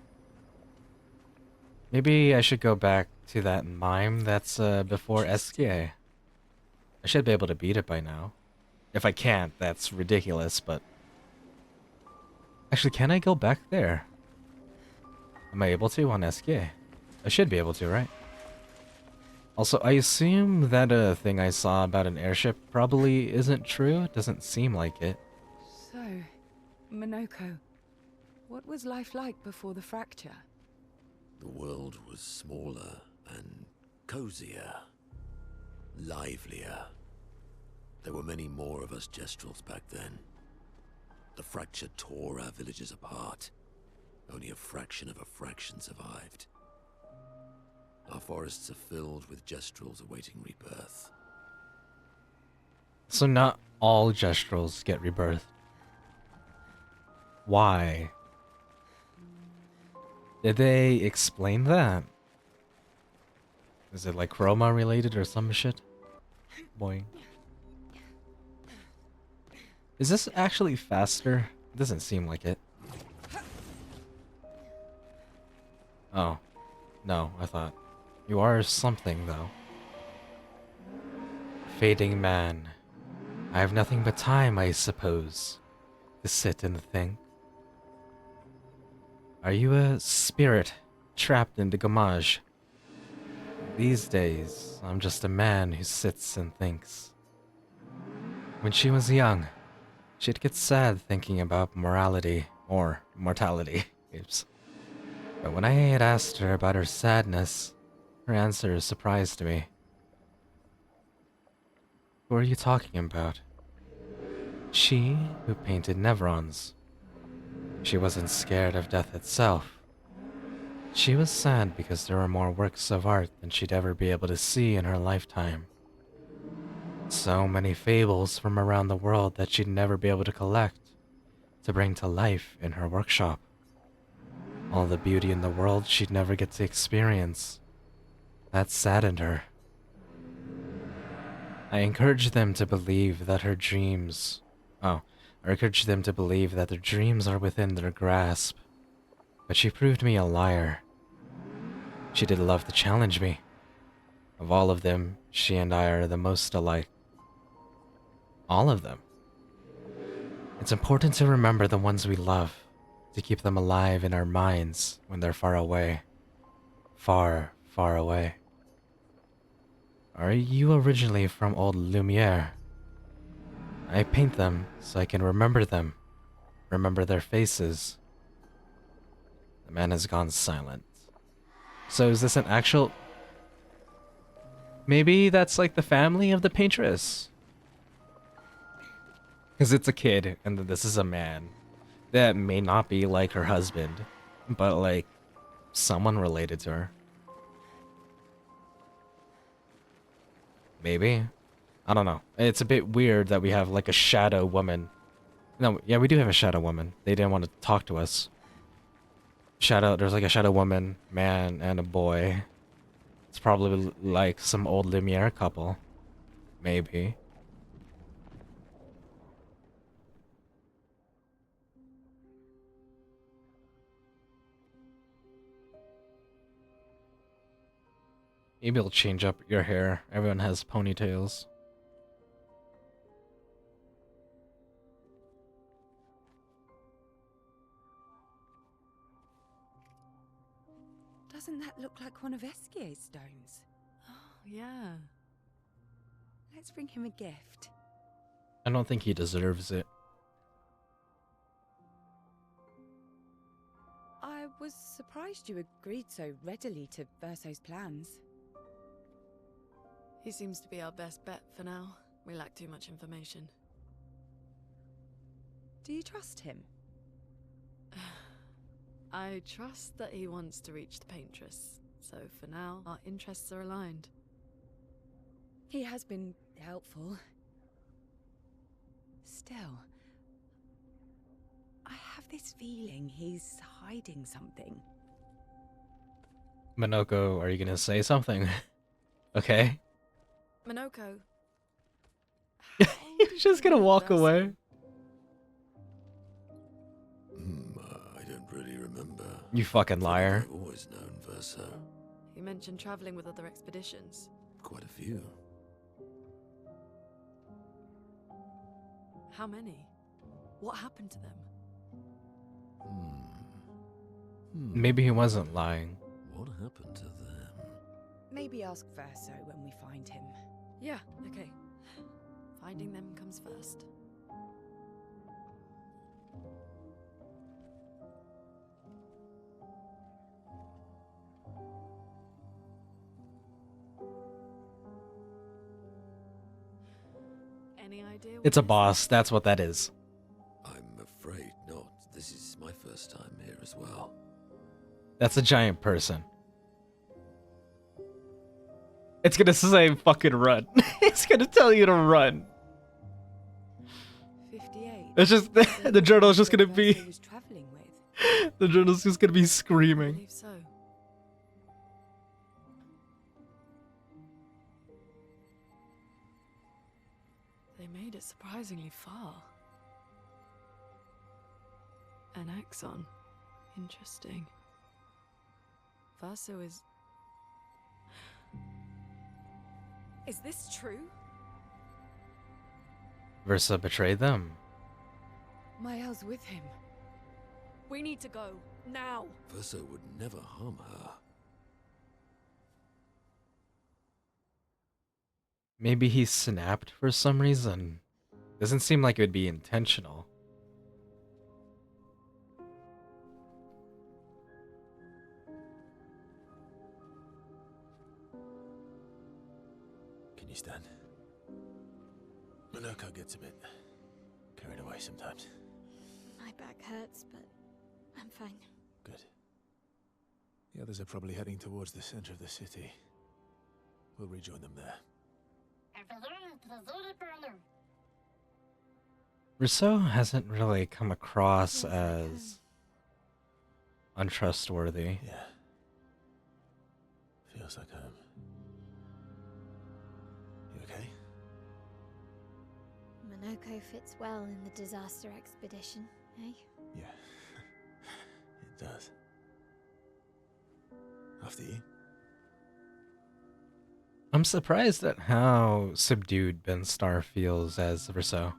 Maybe I should go back to that mime that's before SK. I should be able to beat it by now. If I can't, that's ridiculous, but... Actually, can I go back there? Am I able to on SK? I should be able to, right? Also, I assume that thing I saw about an airship probably isn't true. It doesn't seem like it. So, Minoko, what was life like before the fracture? The world was smaller and cozier, livelier. There were many more of us Gestrels back then. The fracture tore our villages apart. Only a fraction of a fraction survived. Our forests are filled with gestrels awaiting rebirth. So not all gestrels get rebirthed. Why? Did they explain that? Is it like chroma related or some shit? Boy. Is this actually faster? It doesn't seem like it. Oh. No, I thought. You are something, though. Fading man. I have nothing but time, I suppose, to sit and think. Are you a spirit trapped in the Gamage? These days, I'm just a man who sits and thinks. When she was young, she'd get sad thinking about morality, or mortality. Oops. But when I had asked her about her sadness, her answer surprised me. Who are you talking about? She who painted Nevrons. She wasn't scared of death itself. She was sad because there were more works of art than she'd ever be able to see in her lifetime. So many fables from around the world that she'd never be able to collect, to bring to life in her workshop. All the beauty in the world she'd never get to experience. That saddened her. I encouraged them to believe that her dreams... I encouraged them to believe that their dreams are within their grasp. But she proved me a liar. She did love to challenge me. Of all of them, she and I are the most alike. All of them. It's important to remember the ones we love, to keep them alive in our minds when they're far away. Far, far away. Are you originally from old Lumiere? I paint them so I can remember them, remember their faces. The man has gone silent. So is this an actual... Maybe that's like the family of the paintress? Because it's a kid, and then this is a man. That may not be like her husband, but like someone related to her. Maybe. I don't know. It's a bit weird that we have like a shadow woman. No, yeah, we do have a shadow woman. They didn't want to talk to us. There's like a shadow woman, man, and a boy. It's probably like some old Lumiere couple. Maybe. Maybe it'll change up your hair. Everyone has ponytails. Doesn't that look like one of Esquier's stones? Oh, yeah. Let's bring him a gift. I don't think he deserves it. I was surprised you agreed so readily to VERSO'S plans. He seems to be our best bet for now. We lack too much information. Do you trust him? I trust that he wants to reach the paintress, so for now, our interests are aligned. He has been helpful. Still, I have this feeling he's hiding something. Minoko, are you gonna say something? Okay. Minoko. You're just gonna walk away. I don't really remember. You fucking liar. I've always known Verso. You mentioned traveling with other expeditions. Quite a few. How many? What happened to them? Maybe he wasn't lying. What happened to them? Maybe ask Verso when we find him. Yeah, okay. Finding them comes first. Any idea what It's a this boss, that's what that is. I'm afraid not. This is my first time here as well. That's a giant person. It's gonna say fucking run. It's gonna tell you to run. 58. It's just Same the journal's just that gonna be Verso was traveling with. the journal's just gonna be I screaming. believe so. They made it surprisingly far. An axon. Interesting. Verso is... Is this true? Versa betrayed them. Mael's with him. We need to go. Now! Verso would never harm her. Maybe he snapped for some reason. Doesn't seem like it would be intentional. Can you stand? Minoko gets a bit carried away sometimes. My back hurts, but I'm fine. Good. The others are probably heading towards the center of the city. We'll rejoin them there. Rousseau hasn't really come across Feels like as untrustworthy. Yeah. Feels like home. You okay? Monoko fits well in the disaster expedition, eh? Yeah. It does. After you? I'm surprised at how subdued Ben Starr feels as Rousseau.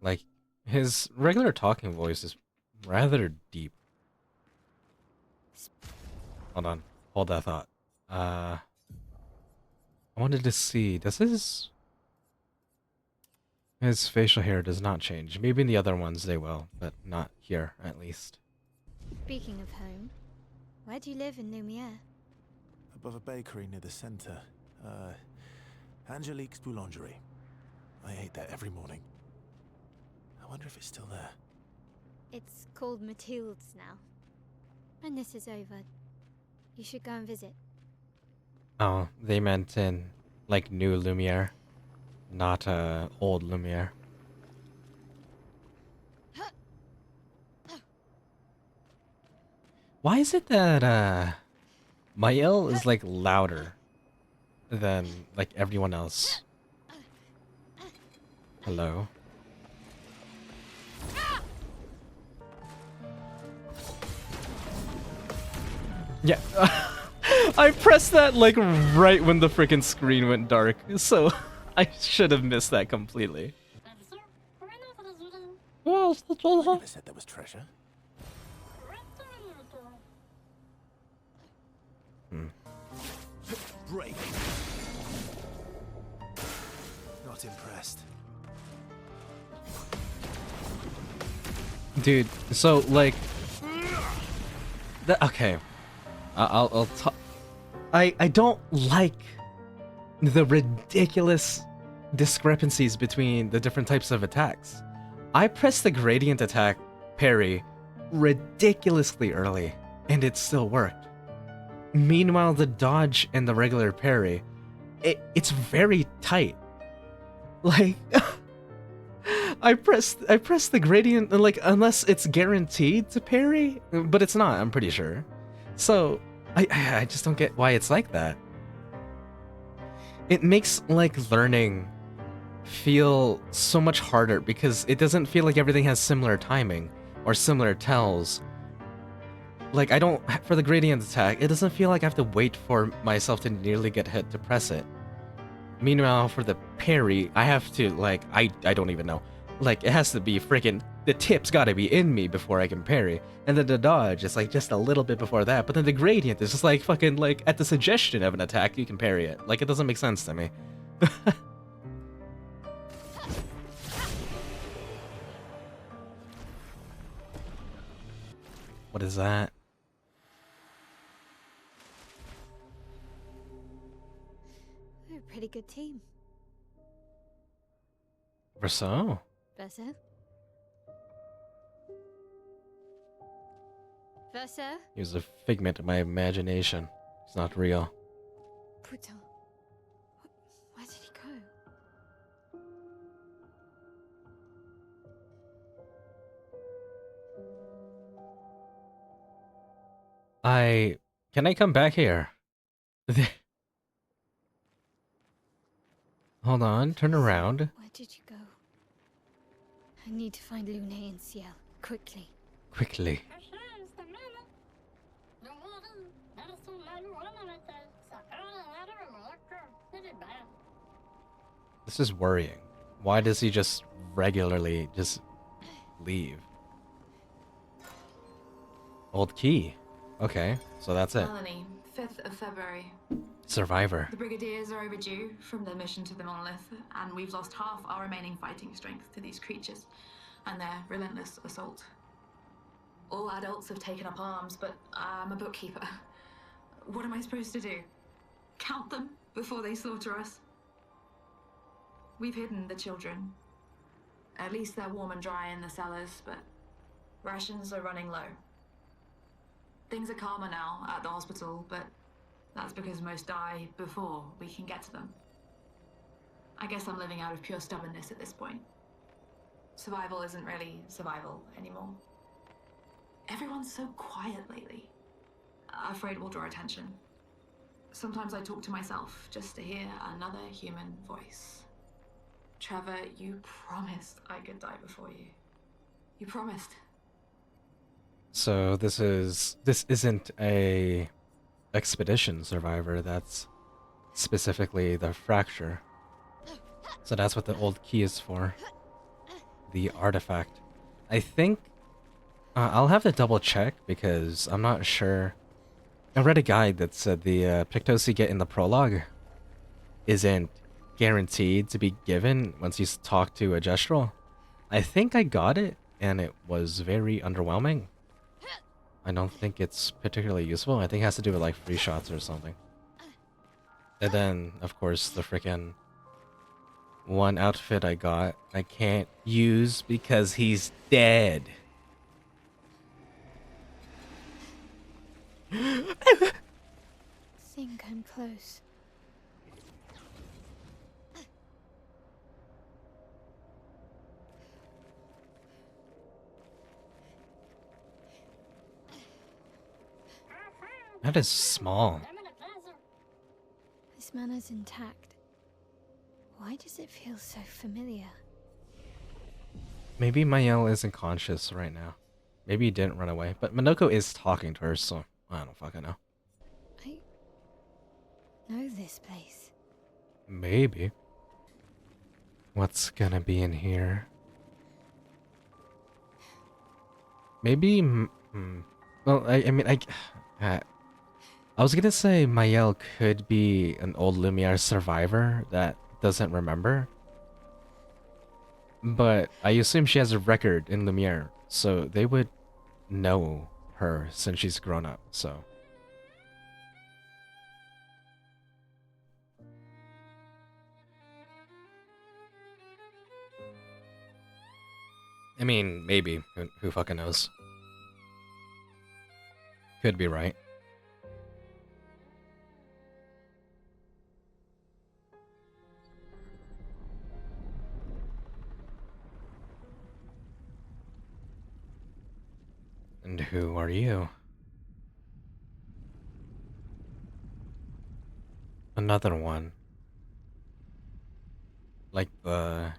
Like, his regular talking voice is rather deep. Hold on. Hold that thought. I wanted to see, does his facial hair does not change. Maybe in the other ones they will, but not here, at least. Speaking of home, where do you live in Lumiere? Above a bakery near the center. Angelique's Boulangerie. I ate there every morning. I wonder if it's still there. It's called Mathilde's now. When this is over, you should go and visit. Oh, they meant in, like, new Lumiere, not, old Lumiere. Why is it that, Mael is, like, louder than, like, everyone else? Hello? Yeah. I pressed that, like, right when the freaking screen went dark, so I should have missed that completely. I never said there was treasure. Break. Not impressed. Dude, so, like... Okay. I'll talk... I don't like the ridiculous discrepancies between the different types of attacks. I pressed the gradient attack parry ridiculously early, and it still worked. Meanwhile, the dodge and the regular parry, it's very tight. Like, I pressed the gradient, like, unless it's guaranteed to parry, but it's not, I'm pretty sure. So, I just don't get why it's like that. It makes, like, learning feel so much harder because it doesn't feel like everything has similar timing or similar tells. Like, I don't, for the gradient attack, it doesn't feel like I have to wait for myself to nearly get hit to press it. Meanwhile, for the parry, I have to, like, I don't even know. Like, it has to be freaking, the tip's gotta be in me before I can parry. And then the dodge is, like, just a little bit before that. But then the gradient is just, like, fucking, like, at the suggestion of an attack, you can parry it. Like, it doesn't make sense to me. What is that? We're a pretty good team. Verso? Verso? Verso? He was a figment of my imagination. It's not real. Putain. Can I come back here? Hold on, turn around. Where did you go? I need to find Lune and Ciel, quickly. Quickly. This is worrying. Why does he just regularly just leave? Old key. Okay, so that's it. Melanie, 5th of February. Survivor. The Brigadiers are overdue from their mission to the monolith, and we've lost half our remaining fighting strength to these creatures and their relentless assault. All adults have taken up arms, but I'm a bookkeeper. What am I supposed to do? Count them before they slaughter us? We've hidden the children. At least they're warm and dry in the cellars, but rations are running low. Things are calmer now at the hospital, but that's because most die before we can get to them. I guess I'm living out of pure stubbornness at this point. Survival isn't really survival anymore. Everyone's so quiet lately. Afraid we'll draw attention. Sometimes I talk to myself just to hear another human voice. Trevor, you promised I could die before you. You promised. So this isn't a expedition survivor, that's specifically the fracture. So that's what the old key is for. The artifact. I think I'll have to double check because I'm not sure. I read a guide that said the Pictos you get in the prologue isn't guaranteed to be given once you talk to a Gestural. I think I got it, and it was very underwhelming. I don't think it's particularly useful. I think it has to do with like free shots or something. And then, of course, the frickin' one outfit I got, I can't use because he's dead. Think I'm close. That is small. This manor's intact. Why does it feel so familiar? Maybe Mayel isn't conscious right now. Maybe he didn't run away. But Minoko is talking to her, so I don't fucking know. I know this place. Maybe. What's gonna be in here? Maybe. Well, I mean, I was gonna say Mayel could be an old Lumiere survivor that doesn't remember. But I assume she has a record in Lumiere, so they would know her since she's grown up, so. I mean, maybe. Who fucking knows? Could be right. And who are you? Another one. Like the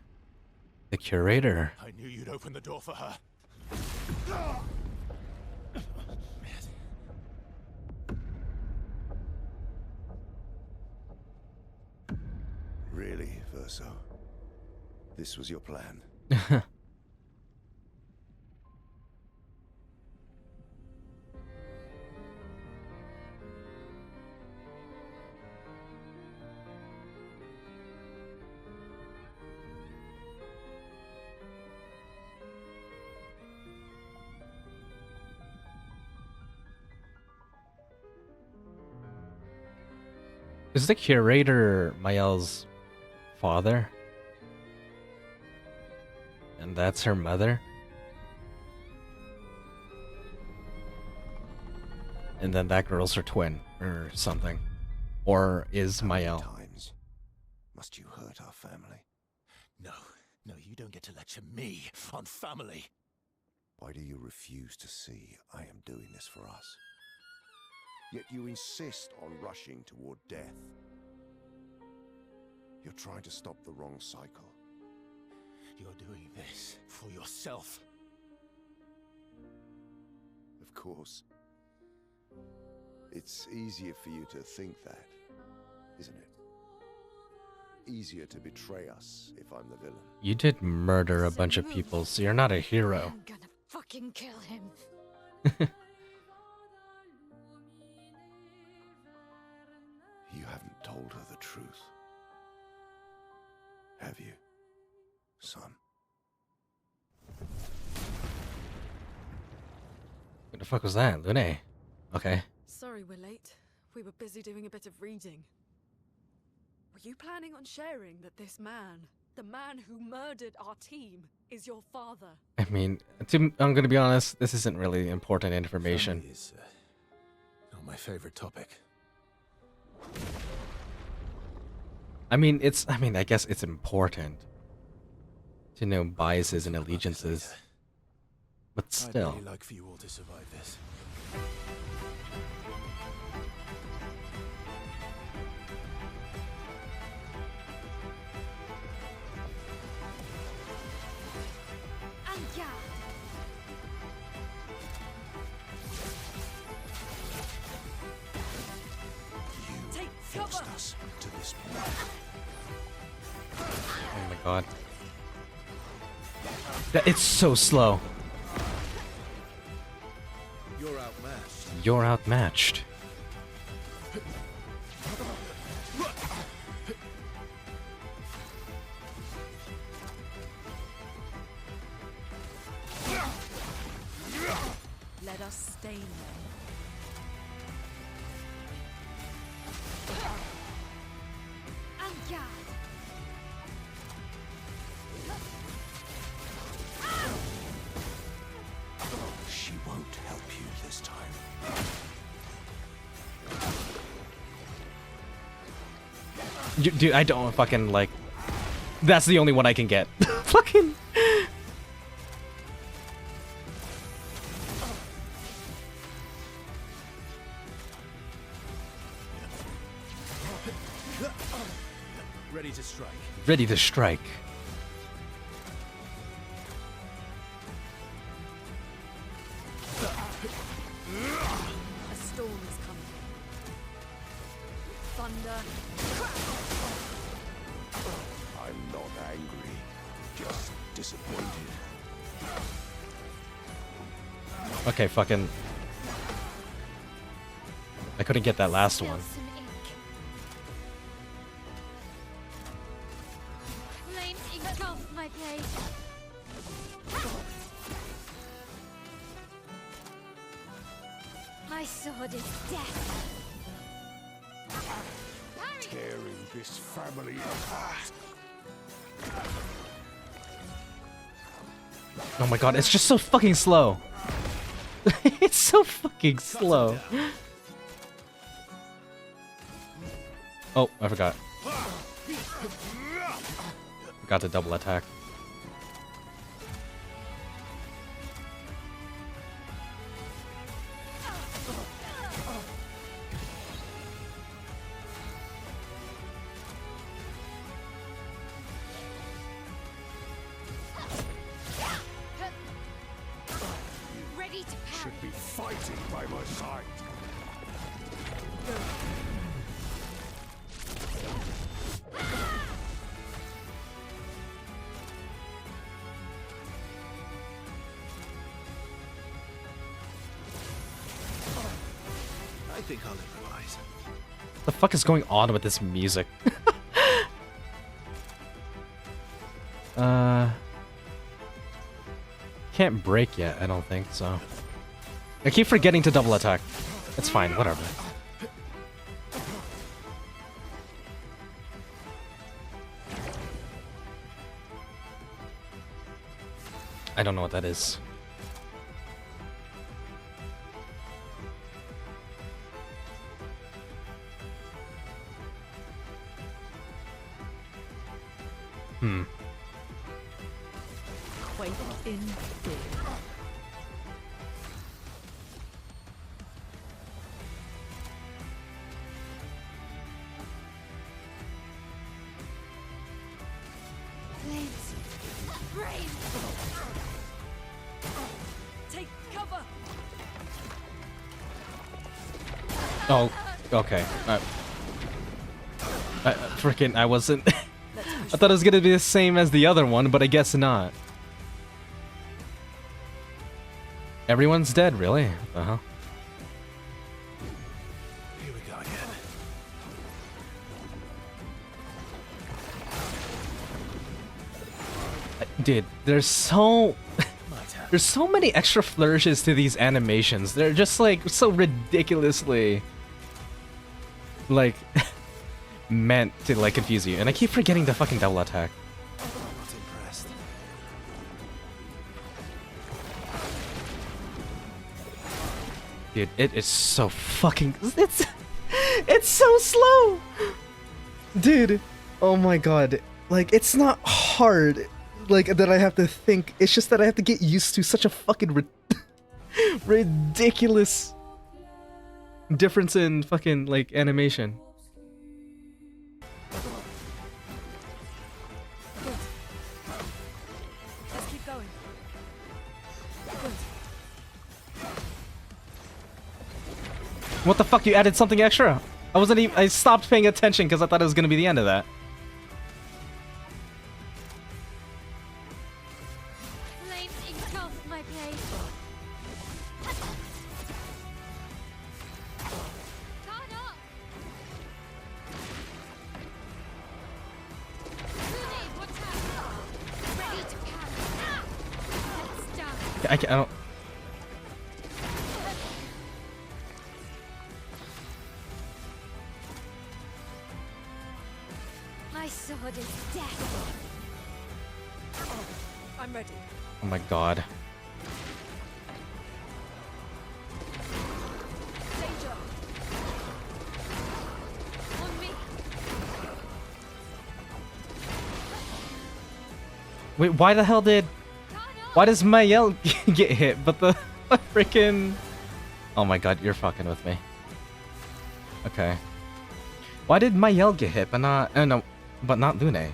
curator. I knew you'd open the door for her. Really, Verso? This was your plan? Is the curator Mayel's father? And that's her mother? And then that girl's her twin, or something. Or is How many Mayel? times must you hurt our family? No, you don't get to lecture me on family. Why do you refuse to see I am doing this for us? yet you insist on rushing toward death. You're trying to stop the wrong cycle. You're doing this for yourself. Of course. It's easier for you to think that, isn't it? Easier to betray us if I'm the villain. You did murder a bunch of people, so you're not a hero. I'm gonna fucking kill him. You haven't told her the truth. Have you, son? What the fuck was that, Lune? Okay. Sorry we're late. We were busy doing a bit of reading. Were you planning on sharing that this man, the man who murdered our team, is your father? I mean, I'm gonna be honest, this isn't really important information. Family is not my favorite topic. I guess it's important to know biases and allegiances. But I'd still. really like for you all to survive this. Take Forced cover! us to this point. Oh my god. It's so slow. You're outmatched. You're outmatched. Let us stain them. She won't help you this time. Dude, I don't fucking like. That's the only one I can get. Fucking. Ready to strike. Ready to strike. A storm is coming. Thunder. I'm not angry, just disappointed. Okay, fucking. I couldn't get that last one. Spill some ink. Flames engulf my blade. My sword is death. Tearing this family apart. Oh my god, it's just so fucking slow. It's so fucking slow. Oh, I forgot. Forgot to double attack. Ready to parry. Should be fighting by my side. I think I'll improvise. What the fuck is going on with this music? Can't break yet, I don't think so. I keep forgetting to double attack. It's fine, whatever. I don't know what that is. Quake in fear. Oh, okay. Freaking, I wasn't. I thought it was gonna be the same as the other one, but I guess not. Everyone's dead, really? Uh-huh. Here we go again. Dude, there's so many extra flourishes to these animations. They're just like so ridiculously like meant to like confuse you. And I keep forgetting the fucking double attack. Not impressed. Dude, it is so fucking it's so slow. Dude, oh my god. Like it's not hard. Like that I have to think. It's just that I have to get used to such a fucking ridiculous difference in fucking like animation. Let's keep going. What the fuck? You added something extra? I wasn't even. I stopped paying attention because I thought it was gonna be the end of that. Flames engulf my blade. Guard up! Grenade, watch out! Ready to pounce. Let's start. I can't. I don't. My sword is death. I'm ready. Oh my god. Danger. On me. Wait, why the hell did? Why does Mayel get hit, but the freaking? Oh my god, you're fucking with me. Okay. Why did Mayel get hit, but not? No, but not Lune?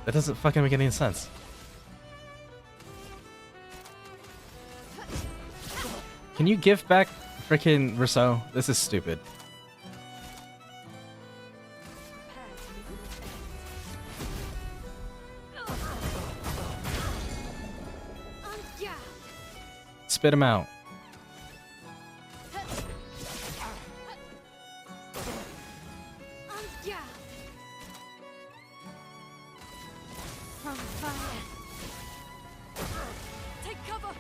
That doesn't fucking make any sense. Can you give back freaking Verso? This is stupid. Spit him out. From fire. Take cover.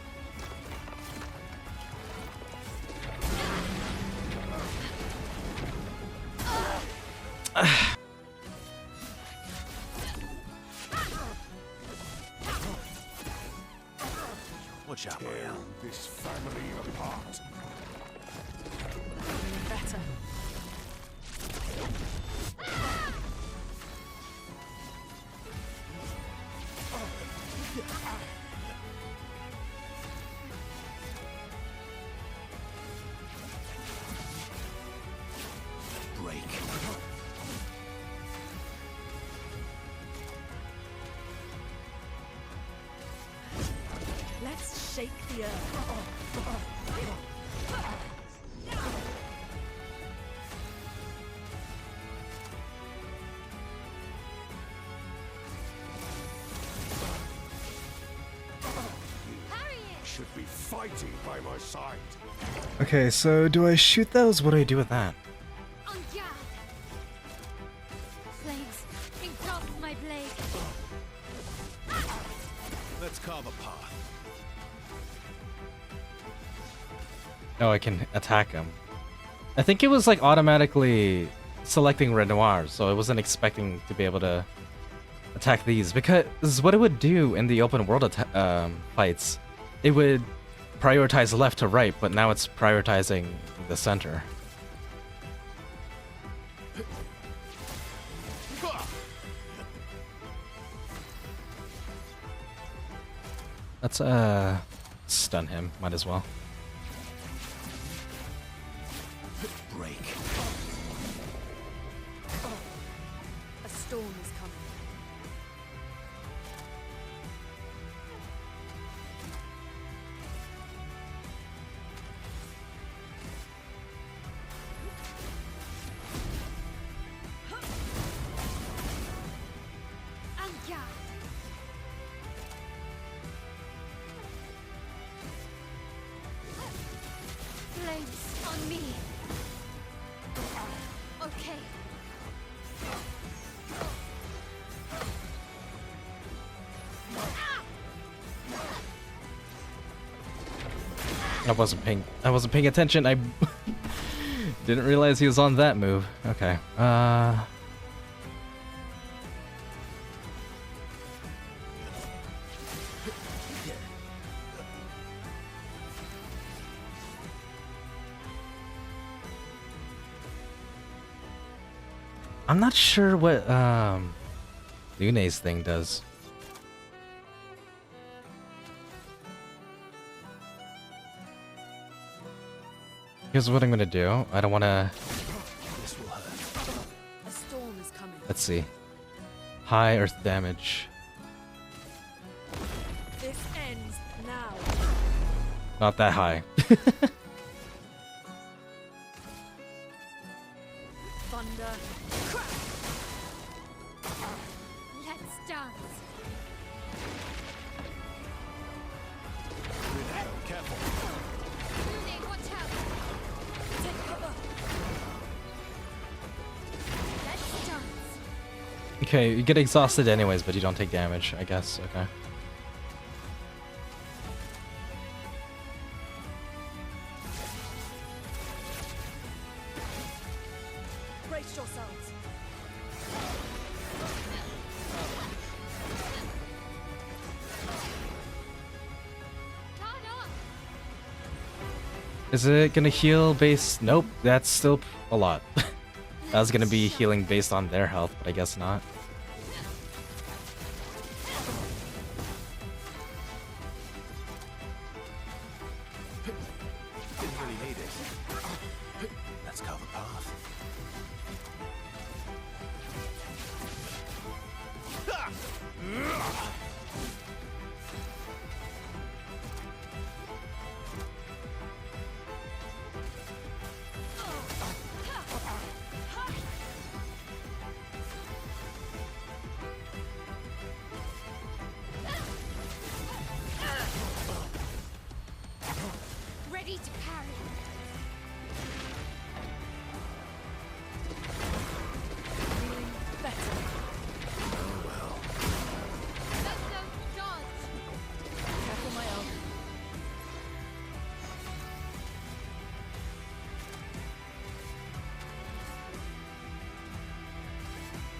Watch out, Tear Mayel. this family apart. Better. Break. Let's shake the earth. Should be fighting by my side. Okay, so do I shoot those? What do I do with that? On guard. Flames engulf my blade. Let's carve a path. Oh, I can attack him. I think it was like automatically selecting Renoir, so I wasn't expecting to be able to attack these, because what it would do in the open world fights, it would prioritize left to right, but now it's prioritizing the center. Let's stun him, might as well. Break. A storm is coming. I wasn't paying attention. I didn't realize he was on that move. Okay. I'm not sure what Lune's thing does. Here's what I'm gonna do. I don't wanna. This will hurt. A storm is coming. Let's see. High earth damage. This ends now. Not that high. Thunder. Let's dance. Careful. Lune, watch out. Take cover. Let's dance. Okay, you get exhausted anyways, but you don't take damage, I guess. Okay. Brace yourselves. Turn on. Is it gonna heal based? Nope, that's still a lot. That was gonna be healing based on their health, but I guess not. Didn't really need it. Let's carve a path. Ready to parry. Feeling better. Let's go dance. Careful, my elf.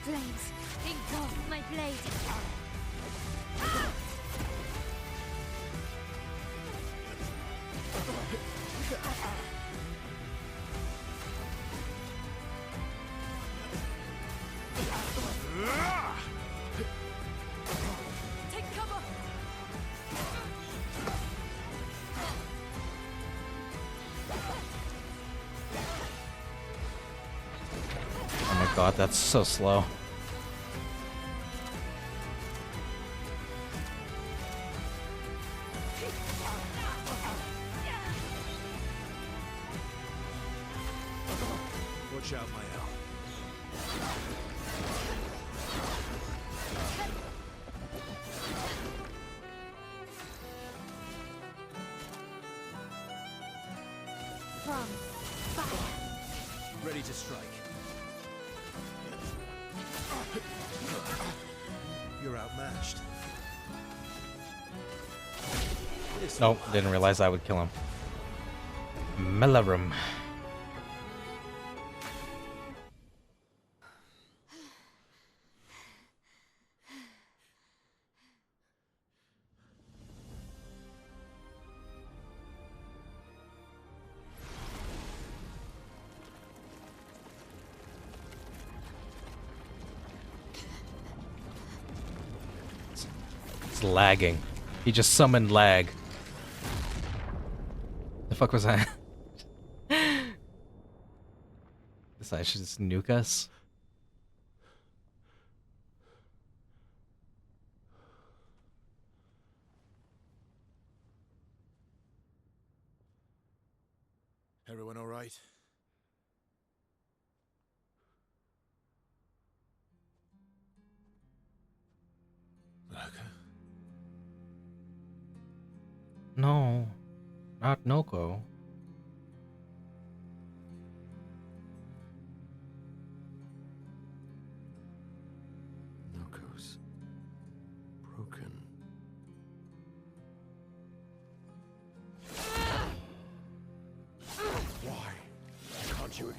Flames, think of my blade. Take cover. Oh my god, that's so slow. Watch out, my elf. From fire. Ready to strike. You're outmatched. Nope, didn't realize I would kill him. Melarum. It's lagging. He just summoned lag. The fuck was that? This I should just nuke us. Everyone all right? Okay. No, not Noko.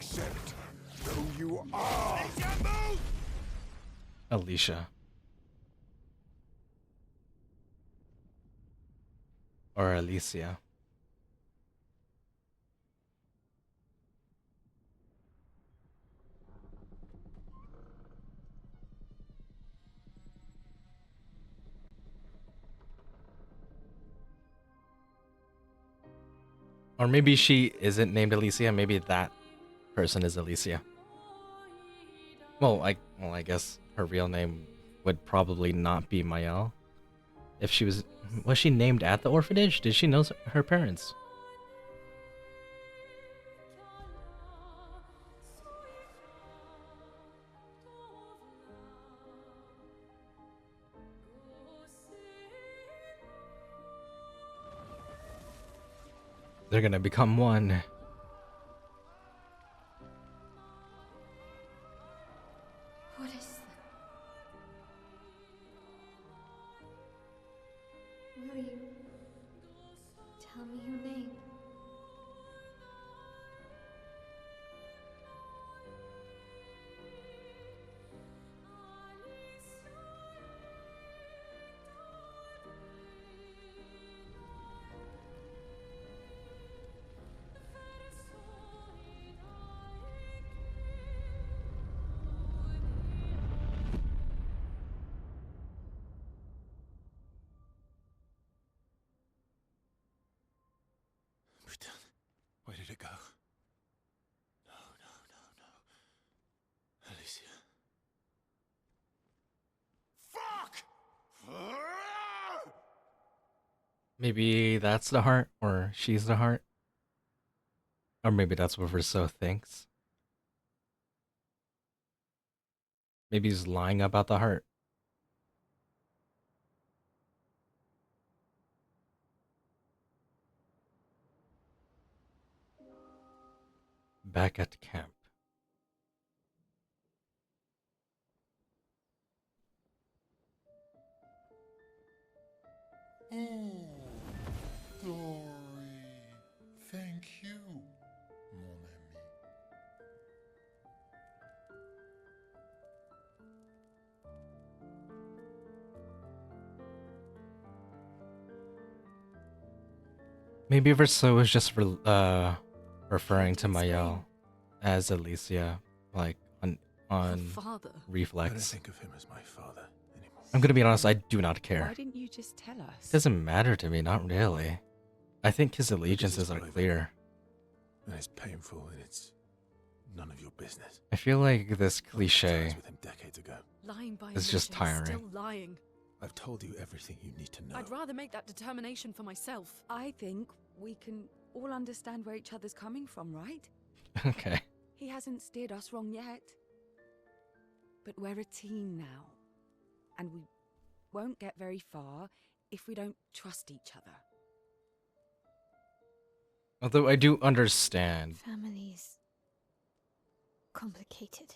accept who you are. Alicia. Or Alicia. Or maybe she isn't named Alicia, maybe that person is Alicia. Well, I guess her real name would probably not be Mael. If she was she named at the orphanage? Did she know her parents? They're gonna become one. What is that? Will you tell me your name? Where did it go? No. Alicia. Fuck! Maybe that's the heart, or she's the heart. Or maybe that's what Verso thinks. Maybe he's lying about the heart. Back at camp. Oh, Dory. Thank you, mon ami. Maybe Verso was just referring to Mael as Alicia, like on Father. I don't reflex. think of him as my father anymore. I'm gonna be honest, I do not care. Why didn't you just tell us? It doesn't matter to me, not really. I think his allegiances are private. clear. And it's painful, and it's none of your business. I feel like this I cliche was with him decades ago. Lying by is just omission is tiring. Still lying. I've told you everything you need to know. I'd rather make that determination for myself. I think we can all understand where each other's coming from, right? Okay. He hasn't steered us wrong yet. But we're a team now. And we won't get very far if we don't trust each other. Although I do understand Family's complicated.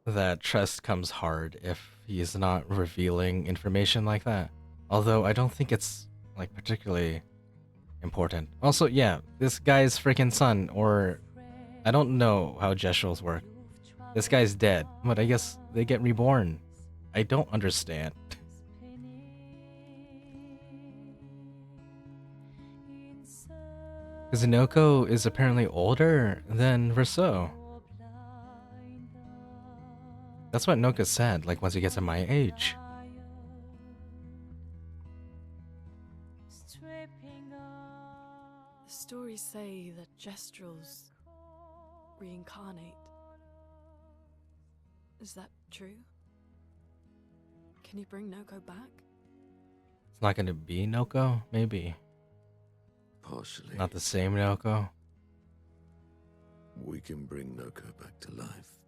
that trust comes hard if he's not revealing information like that. Although I don't think it's like particularly important. Also, yeah, this guy's freaking son, or I don't know how gestuals work. This guy's dead, but I guess they get reborn. I don't understand. Because Inoko is apparently older than Verso. That's what Noka said, like once he gets to my age. The stories say that Gestrels reincarnate. Is that true? Can you bring Noko back? It's not gonna be Noko, maybe. Partially. Not the same Noko. We can bring Noko back to life.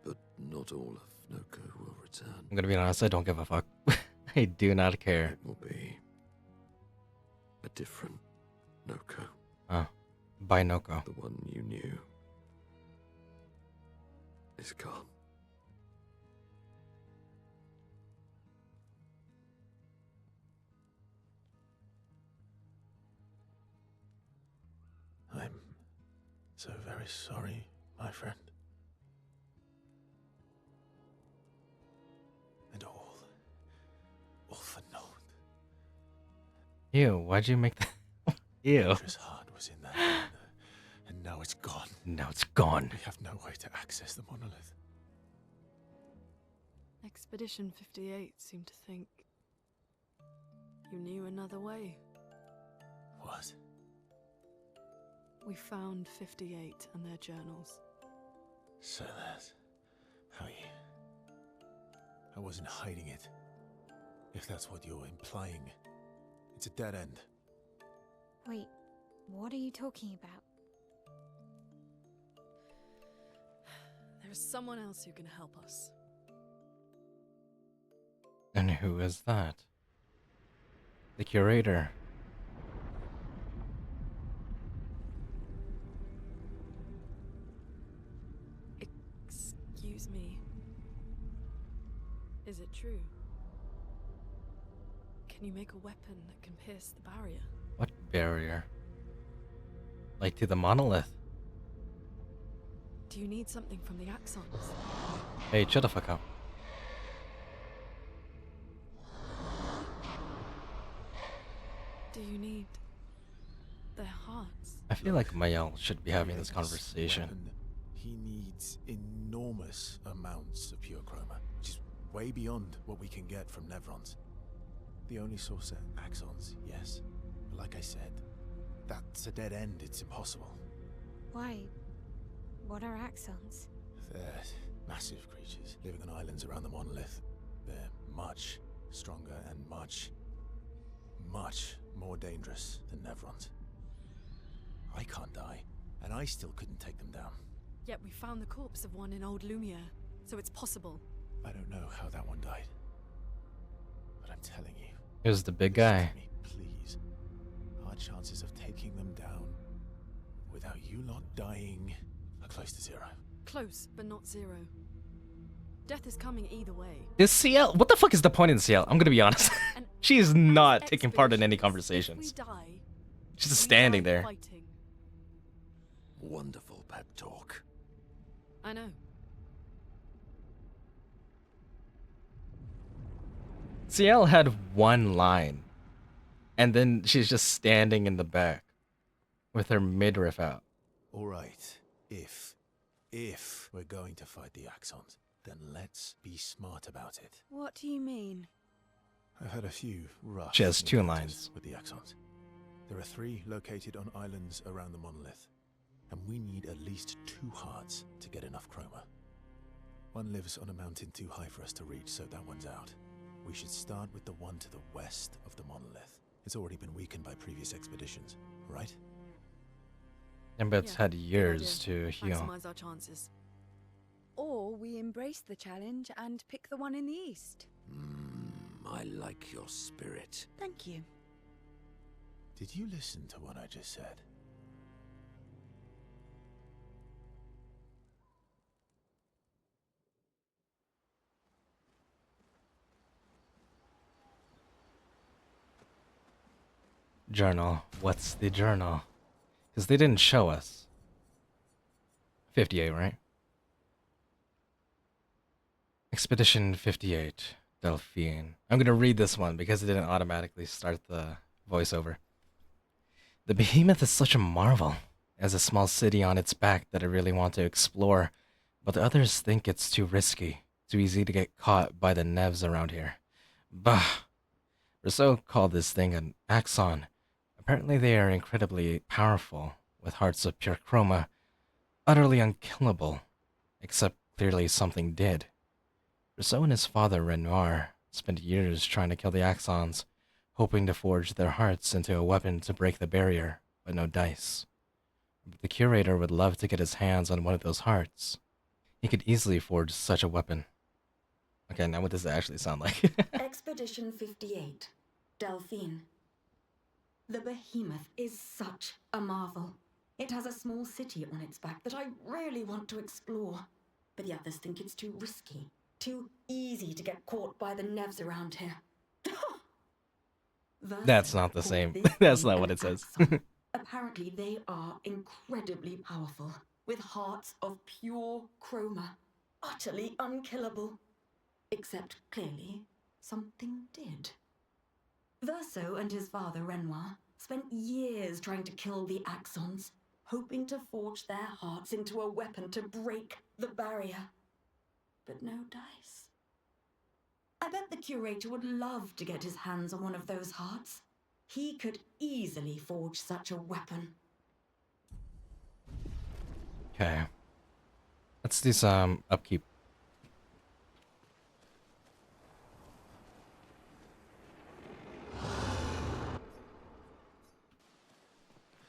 But not all of Noko will return. I'm gonna be honest, I don't give a fuck. I do not care. It will be a different Noko. By Noko. The one you knew is gone. I'm so sorry, my friend. And all for naught. Ew, why'd you make that? Ew. Dangerous heart was in that, and now it's gone. Now it's gone. We have no way to access the monolith. Expedition 58 seemed to think you knew another way. What? We found 58 and their journals. So that's how you... I wasn't hiding it. If that's what you're implying. It's a dead end. Wait, what are you talking about? There is someone else who can help us. And who is that? The curator. Excuse me. Is it true? Can you make a weapon that can pierce the barrier? What barrier? Like to the monolith? Do you need something from the Axons? Hey, shut the fuck up. Do you need their hearts? I feel like Mayel should be having this conversation. Weapon, he needs enormous amounts of pure chroma, which is way beyond what we can get from Nevrons. The only source are Axons, yes. But like I said, that's a dead end. It's impossible. Why? What are axons? They're massive creatures living on islands around the monolith. They're much stronger and much more dangerous than Nevrons. I can't die, and I still couldn't take them down. Yet we found the corpse of one in Old Lumiere, so it's possible. I don't know how that one died, but I'm telling you. It was the big listen guy. to me, please. Our chances of taking them down without you lot dying are close to zero. Close, but not zero. Death is coming either way. Is CL? What the fuck is the point in CL? I'm gonna be honest. And She is not taking part in any expeditions, conversations. If we die, She's just we standing die there. Fighting. Wonderful pep talk. I know. CL had one line, and then she's just standing in the back with her midriff out. All right, if we're going to fight the Axons, then let's be smart about it. What do you mean? I've had a few rough She has two encounters lines. with the Axons. There are 3 located on islands around the monolith, and we need at least 2 hearts to get enough chroma. One lives on a mountain too high for us to reach, so that one's out. We should start with the one to the west of the monolith. It's already been weakened by previous expeditions, right? And it's Yeah, had good years idea. to heal. Maximize our chances. Or we embrace the challenge and pick the one in the east. I like your spirit. Thank you. Did you listen to what I just said? Journal. What's the journal? Because they didn't show us. 58, right? Expedition 58, Delphine. I'm gonna read this one because it didn't automatically start the voiceover. The behemoth is such a marvel. It has a small city on its back that I really want to explore, but the others think it's too risky, too easy to get caught by the nevs around here. Bah! Rousseau called this thing an axon. Apparently they are incredibly powerful, with hearts of pure chroma, utterly unkillable, except clearly something did. Rousseau and his father, Renoir, spent years trying to kill the axons, hoping to forge their hearts into a weapon to break the barrier, but no dice. The curator would love to get his hands on one of those hearts. He could easily forge such a weapon. Okay, now what does it actually sound like? Expedition 58, Delphine. The behemoth is such a marvel. It has a small city on its back that I really want to explore. But the others think it's too risky, too easy to get caught by the nevs around here. That's not the Verso same. called this That's thing not an what it says. axon. Apparently they are incredibly powerful, with hearts of pure chroma, utterly unkillable. Except, clearly, something did. Verso and his father, Renoir, spent years trying to kill the Axons, hoping to forge their hearts into a weapon to break the barrier. But no dice. I bet the curator would love to get his hands on one of those hearts. He could easily forge such a weapon. Okay. Let's do some upkeep.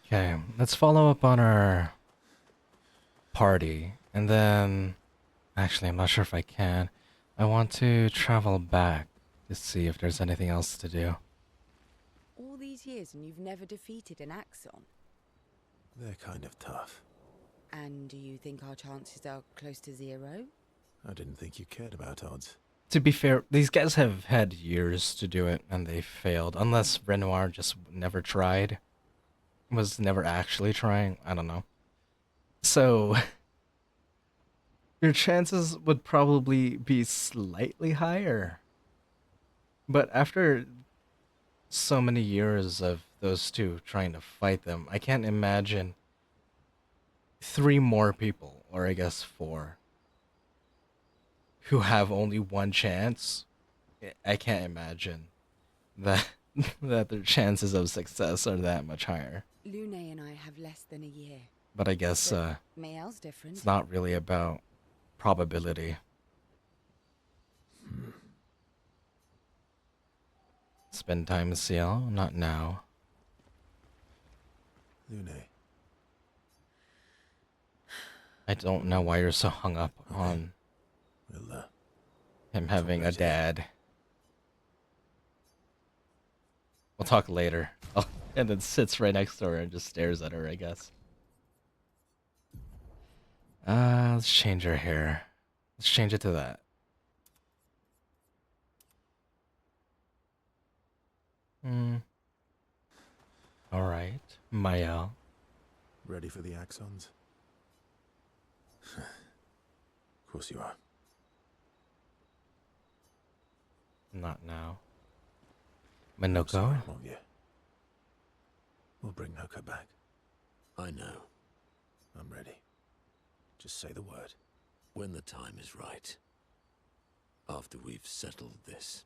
Okay, let's follow up on our party, and then... Actually, I'm not sure if I can. I want to travel back to see if there's anything else to do. All these years and you've never defeated an Axon? They're kind of tough. And do you think our chances are close to zero? I didn't think you cared about odds. To be fair, these guys have had years to do it, and they failed. Unless Renoir just never tried. Was never actually trying. I don't know. So... your chances would probably be slightly higher. But after so many years of those two trying to fight them, I can't imagine 3 more people, or I guess 4, who have only one chance. I can't imagine that that their chances of success are that much higher. Lune and I have less than a year. But I guess Mayel's different. it's not really about probability. Spend time with Ciel? Not now. Lune. I don't know why you're so hung up on We'll, him having a dad. We'll talk later. Oh, and then sits right next to her and just stares at her, I guess. Let's change her hair. Let's change it to that. Alright. Mayel. Ready for the Axons? Of course you are. Not now. I'm sorry, Minoko? won't you? We'll bring Noko back. I know. I'm ready. Just say the word. When the time is right. After we've settled this.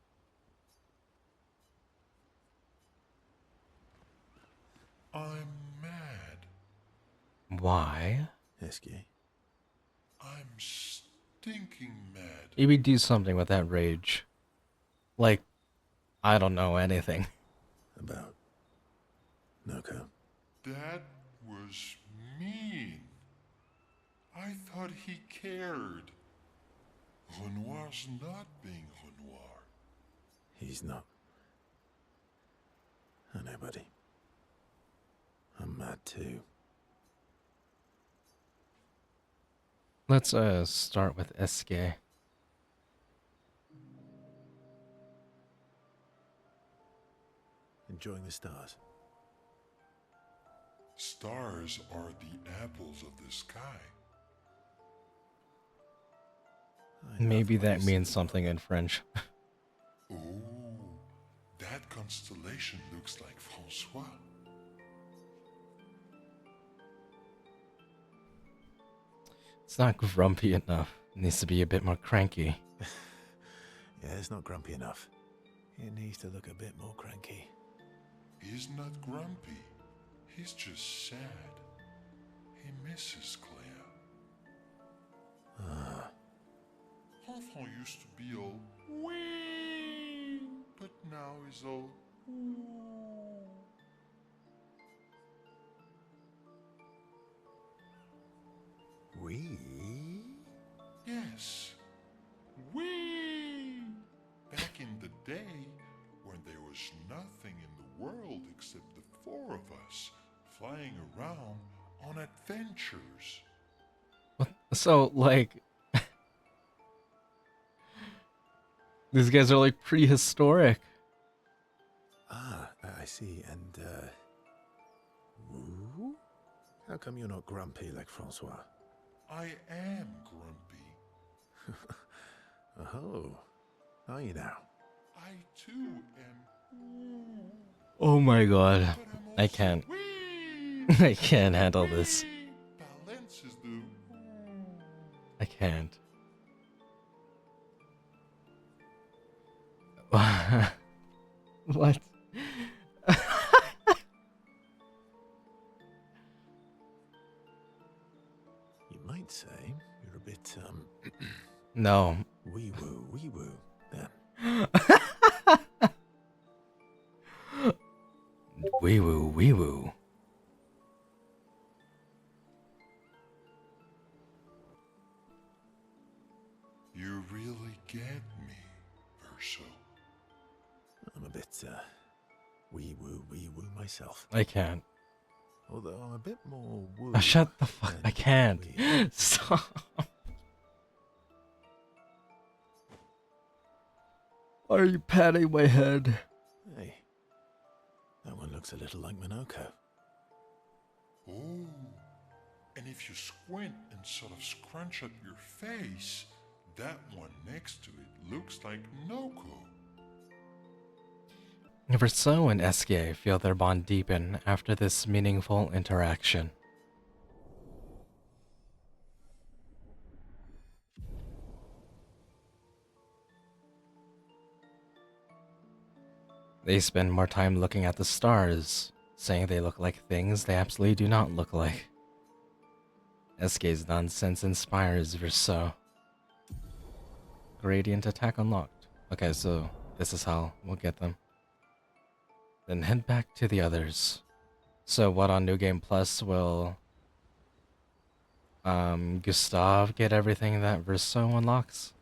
I'm mad. Why? Esky. I'm stinking mad. Maybe do something with that rage. Like, I don't know anything. About Noko. That was mean. I thought he cared. Renoir's not being Renoir. He's not. I know, buddy. I'm mad too. Let's start with SK. Enjoying the stars. Stars are the apples of the sky. Maybe that means something in French. Oh, that constellation looks like Francois. It's not grumpy enough. It needs to be a bit more cranky. Yeah, it's not grumpy enough. It needs to look a bit more cranky. He's not grumpy. He's just sad. He misses Claire. Enfant used to be all wee, but now he's all ooh. We? Yes, we. Back in the day, when there was nothing in the world except the 4 of us flying around on adventures. So, like... these guys are like prehistoric. Ah, I see. And, Woo? How come you're not grumpy like Francois? I am grumpy. Oh, are you now? I too am. Oh my god. But I'm I also can't. wee, I can't handle this. balances the. I can't. What? You might say you're a bit, No. wee woo, then. Wee woo, wee woo. You really get me, Verso. I'm a bit, wee woo myself. I can't. Although I'm a bit more woo. Shut the fuck. than I can't. wee. Stop. Why are you patting my head? Hey, that one looks a little like Minoko. Oh, and if you squint and sort of scrunch up your face, that one next to it looks like Noko. Verso and Eskie feel their bond deepen after this meaningful interaction. They spend more time looking at the stars, saying they look like things they absolutely do not look like. Eskie's nonsense inspires Verso. Gradient attack unlocked. Okay, so this is how we'll get them. Then head back to the others. So what on New Game Plus will Gustav get everything that Verso unlocks?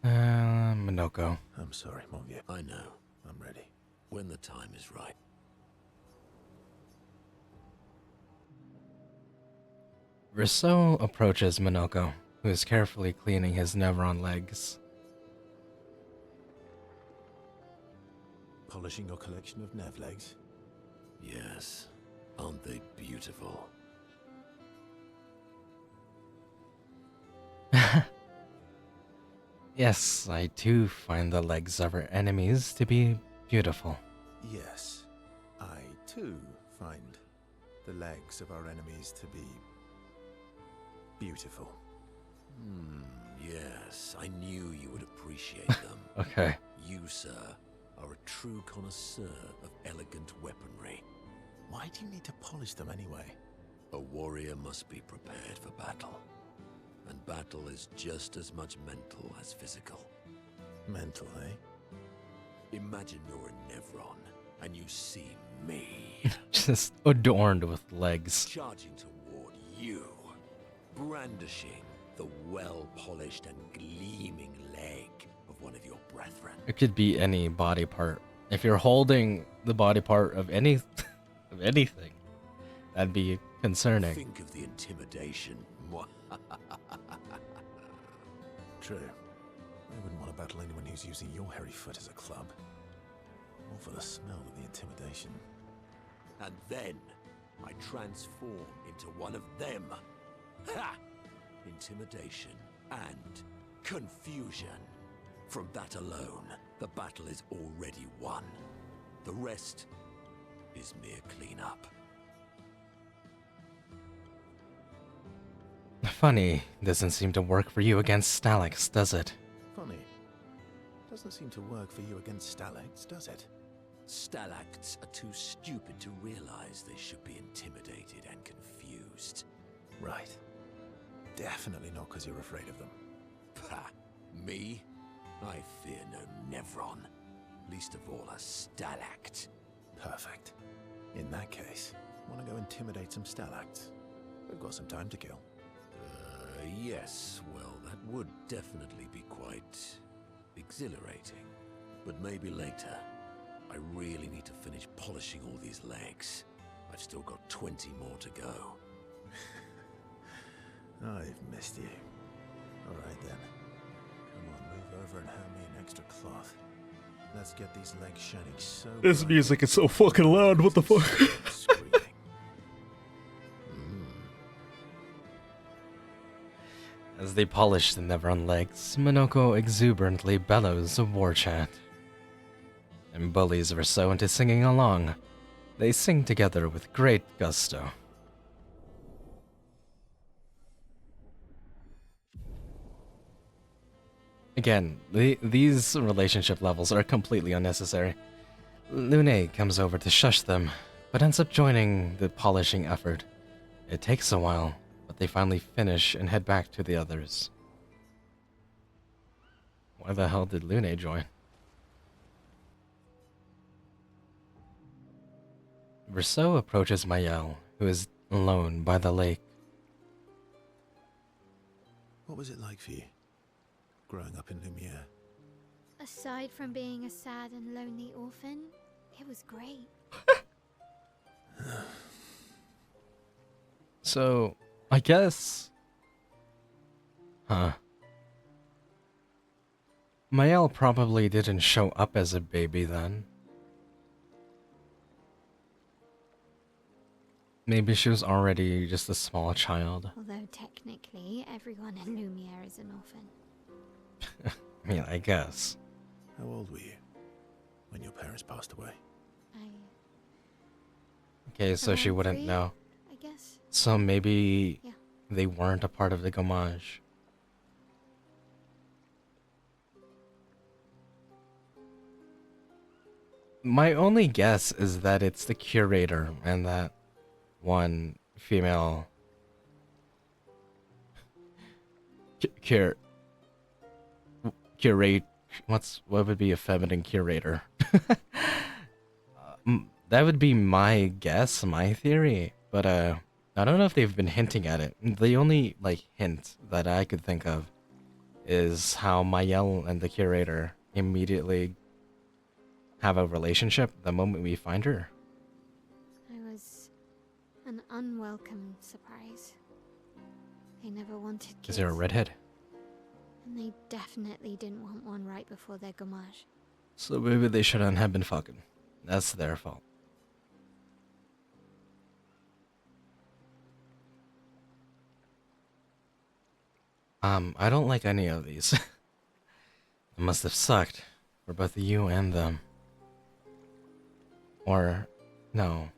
Minoko. I'm sorry, mon vieux. I know. I'm ready. When the time is right. Verso approaches Minoko, who is carefully cleaning his Nevron legs. Polishing your collection of Nev legs? Yes. Aren't they beautiful? Yes, I too find the legs of our enemies to be beautiful. Yes. I, too, find the legs of our enemies to be beautiful. Yes. I knew you would appreciate them. Okay. You, sir, are a true connoisseur of elegant weaponry. Why do you need to polish them anyway? A warrior must be prepared for battle. And battle is just as much mental as physical. Mental, eh? Imagine you're a Nevron, and you see me. Just adorned with legs. Charging toward you, brandishing the well-polished and gleaming leg of one of your brethren. It could be any body part. If you're holding the body part of any of anything, that'd be concerning. Think of the intimidation. True. I wouldn't want to battle anyone who's using your hairy foot as a club. Or for the smell of the intimidation. And then I transform into one of them. Ha! Intimidation and confusion. From that alone, the battle is already won. The rest is mere cleanup. Funny, doesn't seem to work for you against Stalax, does it? Funny. Doesn't seem to work for you against Stalax, does it? Stalacts are too stupid to realize they should be intimidated and confused. Right. Definitely not because you're afraid of them. Pah! Me? I fear no Nevron. Least of all a Stalact. Perfect. In that case, want to go intimidate some Stalacts? We've got some time to kill. Yes, well, that would definitely be quite exhilarating. But maybe later. I really need to finish polishing all these legs. I've still got 20 more to go. I've missed you. Alright then. Come on, move over and hand me an extra cloth. Let's get these legs shining so This bright music is so fucking loud, what the fuck? screaming. As they polish the Neverend legs, Minoko exuberantly bellows a war chant and bullies Verso into singing along. They sing together with great gusto. Again, these relationship levels are completely unnecessary. Lune comes over to shush them, but ends up joining the polishing effort. It takes a while, but they finally finish and head back to the others. Why the hell did Lune join? Verso approaches Mayel, who is alone by the lake. What was it like for you, growing up in Lumiere? Aside from being a sad and lonely orphan, it was great. So, I guess... Huh. Mayel probably didn't show up as a baby then. Maybe she was already just a small child. Although technically, everyone in Lumiere is an orphan. I mean, I guess. How old were you when your parents passed away? Okay, so she Around wouldn't 3, know. I guess. So maybe Yeah. they weren't a part of the Gommage. My only guess is that it's the curator and that one female curate. What would be a feminine curator? That would be my guess, my theory. But I don't know if they've been hinting at it. The only hint that I could think of is how Mayel and the curator immediately have a relationship the moment we find her. I was an unwelcome surprise. They never wanted kids. Is there a redhead? And they definitely didn't want one right before their gommage. So maybe they shouldn't have been fucking. That's their fault. I don't like any of these. It must have sucked for both you and them. Or, no,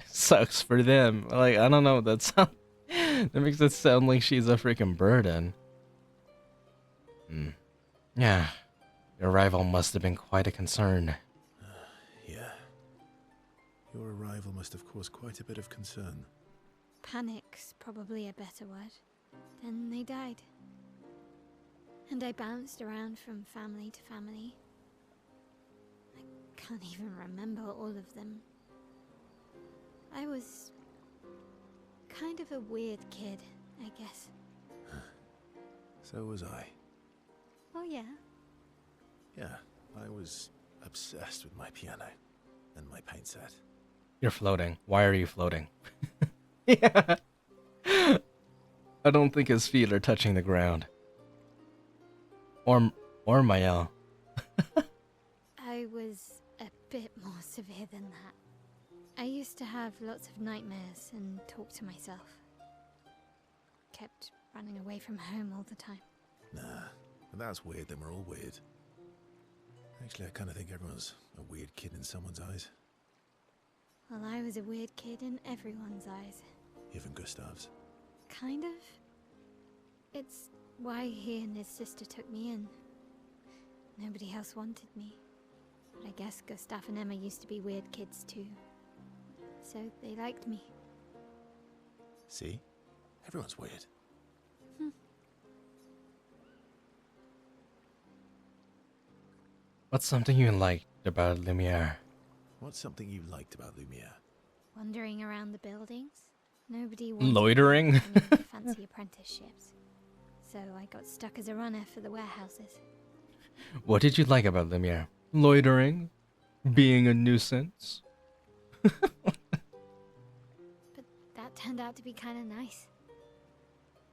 sucks for them. I don't know, that makes it sound like she's a freaking burden. Yeah, your arrival must have been quite a concern. Yeah. Your arrival must have caused quite a bit of concern. Panic's probably a better word. Then they died. And I bounced around from family to family. I can't even remember all of them. I was kind of a weird kid, I guess. So was I. Oh yeah? Yeah, I was obsessed with my piano and my paint set. You're floating. Why are you floating? Yeah. I don't think his feet are touching the ground. Or Mayel. I was a bit more severe than that. I used to have lots of nightmares and talk to myself. Kept running away from home all the time. Nah, if that's weird, then we're all weird. Actually, I kind of think everyone's a weird kid in someone's eyes. Well, I was a weird kid in everyone's eyes. Even Gustav's. Kind of. It's why he and his sister took me in. Nobody else wanted me. But I guess Gustav and Emma used to be weird kids too. So they liked me. See? Everyone's weird. What's something you liked about Lumiere? What's something you liked about Lumiere? Wandering around the buildings. Nobody wanted Loitering? me for any fancy apprenticeships. So I got stuck as a runner for the warehouses. What did you like about Lumiere? Loitering? Being a nuisance? But that turned out to be kind of nice.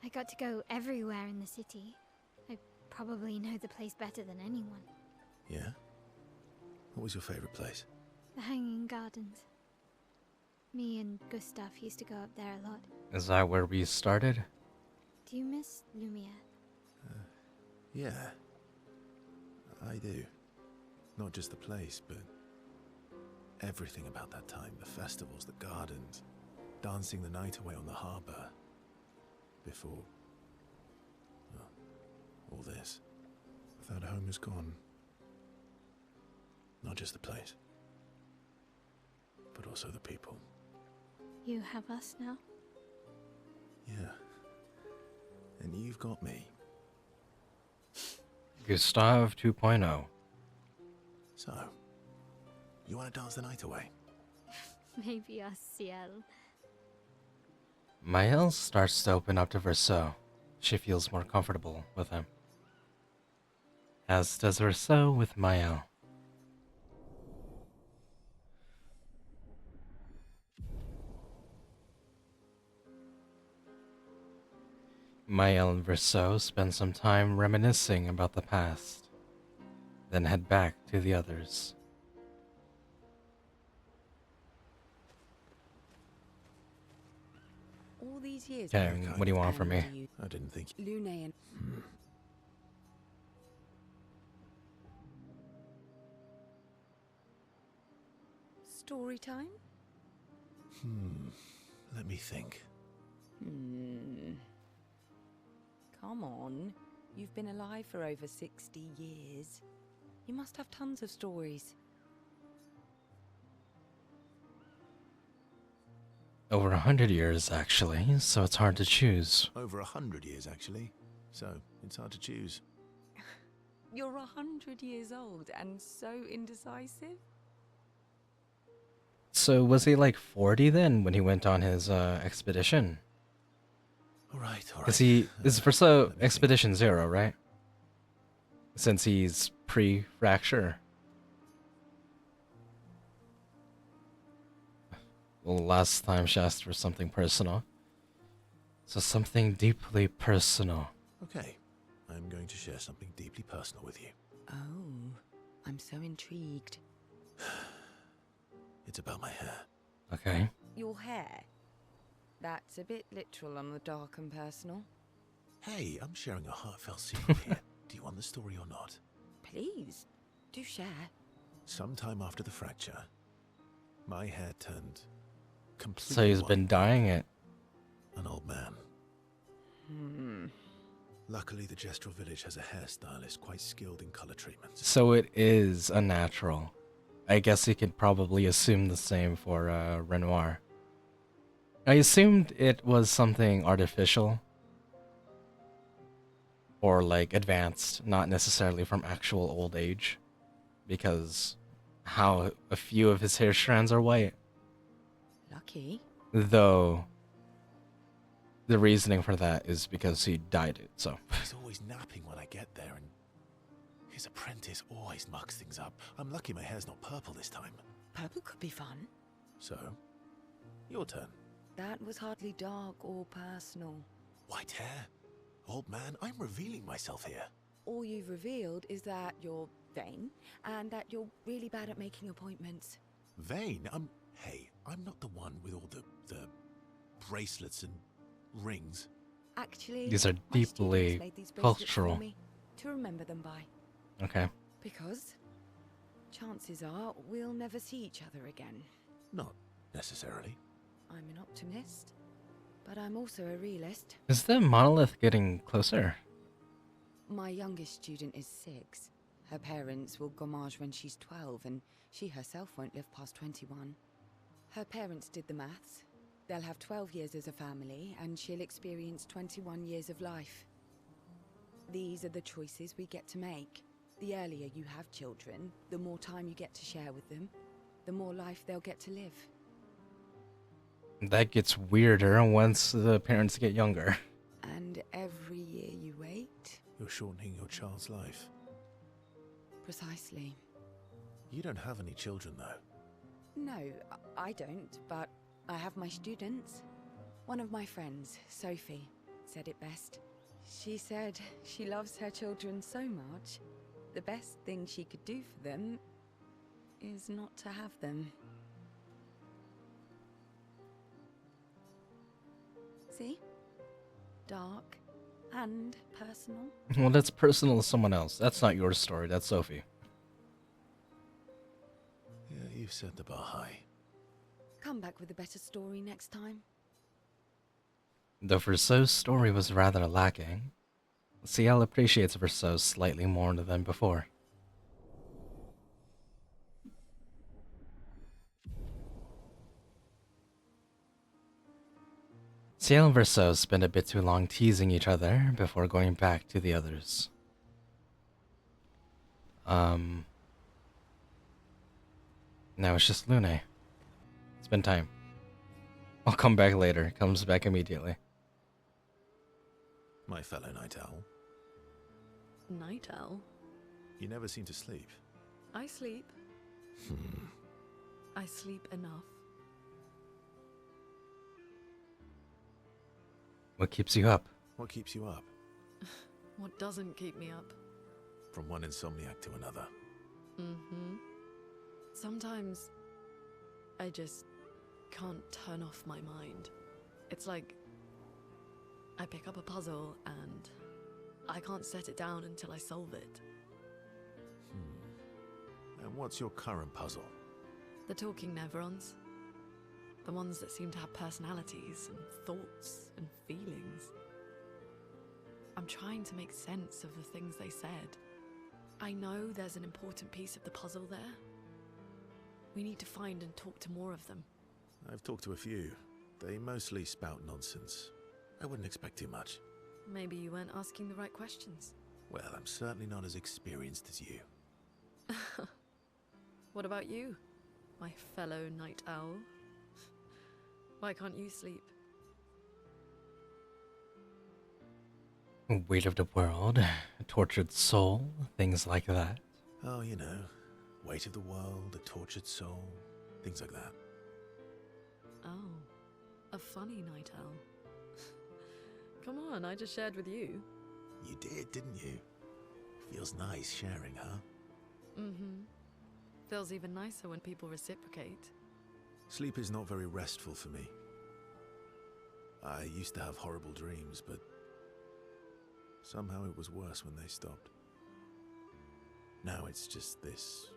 I got to go everywhere in the city. I probably know the place better than anyone. Yeah? What was your favorite place? The Hanging Gardens. Me and Gustav used to go up there a lot. Is that where we started? Do you miss Lumiere? Yeah. I do. Not just the place, but everything about that time. The festivals, the gardens, dancing the night away on the harbour. Before... well, all this. That home is gone. Not just the place, but also the people. You have us now? Yeah. And you've got me. Gustav 2.0. So, you want to dance the night away? Maybe us, Ciel. Maëlle starts to open up to Verso. She feels more comfortable with him. As does Verso with Maëlle. Maëlle and Verso spend some time reminiscing about the past, then head back to the others. All these years. Okay, what do you want from me? I didn't think... Lune and... Story time? Let me think. Come on. You've been alive for over 60 years. You must have tons of stories. Over 100 years, actually, so it's hard to choose. Over 100 years, actually. So, it's hard to choose. You're 100 years old and so indecisive? So was he like 40 then when he went on his expedition? All right. Is he is Verso Expedition 0, right? Since he's pre-fracture. Well, last time she asked for something personal. So something deeply personal. Okay. I'm going to share something deeply personal with you. Oh, I'm so intrigued. It's about my hair. Okay. Your hair? That's a bit literal on the dark and personal. Hey, I'm sharing a heartfelt secret here. Do you want the story or not? Please, do share. Sometime after the fracture, my hair turned completely So he's white. been dyeing it. An old man. Luckily, the Gestrel village has a hairstylist quite skilled in color treatments. So it is a natural. I guess you could probably assume the same for Renoir. I assumed it was something artificial. Or like advanced, not necessarily from actual old age. Because how a few of his hair strands are white. Lucky. Though the reasoning for that is because he dyed it, so. He's always napping when I get there, and his apprentice always mucks things up. I'm lucky my hair's not purple this time. Purple could be fun. So, your turn. That was hardly dark or personal. White hair? Old man, I'm revealing myself here. All you've revealed is that you're vain, and that you're really bad at making appointments. Vain? Hey, I'm not the one with all the bracelets and rings. Actually, These are my students deeply made these bracelets cultural. for me to remember them by. Okay. Because chances are we'll never see each other again. Not necessarily. I'm an optimist, but I'm also a realist. Is the monolith getting closer? My youngest student is 6. Her parents will gommage when she's 12, and she herself won't live past 21. Her parents did the maths. They'll have 12 years as a family, and she'll experience 21 years of life. These are the choices we get to make. The earlier you have children, the more time you get to share with them, the more life they'll get to live. That gets weirder once the parents get younger. And every year you wait... You're shortening your child's life. Precisely. You don't have any children, though. No, I don't, but I have my students. One of my friends, Sophie, said it best. She said she loves her children so much, the best thing she could do for them is not to have them. See? Dark and personal. Well, that's personal to someone else. That's not your story. That's Sophie. Yeah, you've set the bar high. Come back with a better story next time. Though VERSO'S story was rather lacking, CL appreciates VERSO'S slightly more than before. CL and VERSO'S spent a bit too long teasing each other before going back to the others. Now it's just Lune. Spend time. I'll come back later. Comes back immediately. My fellow night owl, Night owl? you never seem to sleep. I sleep. I sleep enough. What keeps you up? What keeps you up? What doesn't keep me up? From one insomniac to another. Mm-hmm. Sometimes I just can't turn off my mind. It's like I pick up a puzzle and I can't set it down until I solve it. And what's your current puzzle? The talking neurons. The ones that seem to have personalities and thoughts and feelings. I'm trying to make sense of the things they said. I know there's an important piece of the puzzle there. We need to find and talk to more of them. I've talked to a few. They mostly spout nonsense. I wouldn't expect too much. Maybe you weren't asking the right questions. Well, I'm certainly not as experienced as you. What about you, my fellow night owl? Why can't you sleep? Weight of the world, a tortured soul, things like that. Oh, you know, weight of the world, a tortured soul, things like that. Oh, a funny night owl. Come on, I just shared with you. You did, didn't you? Feels nice sharing, huh? Mm-hmm. Feels even nicer when people reciprocate. Sleep is not very restful for me. I used to have horrible dreams, but somehow it was worse when they stopped. Now it's just this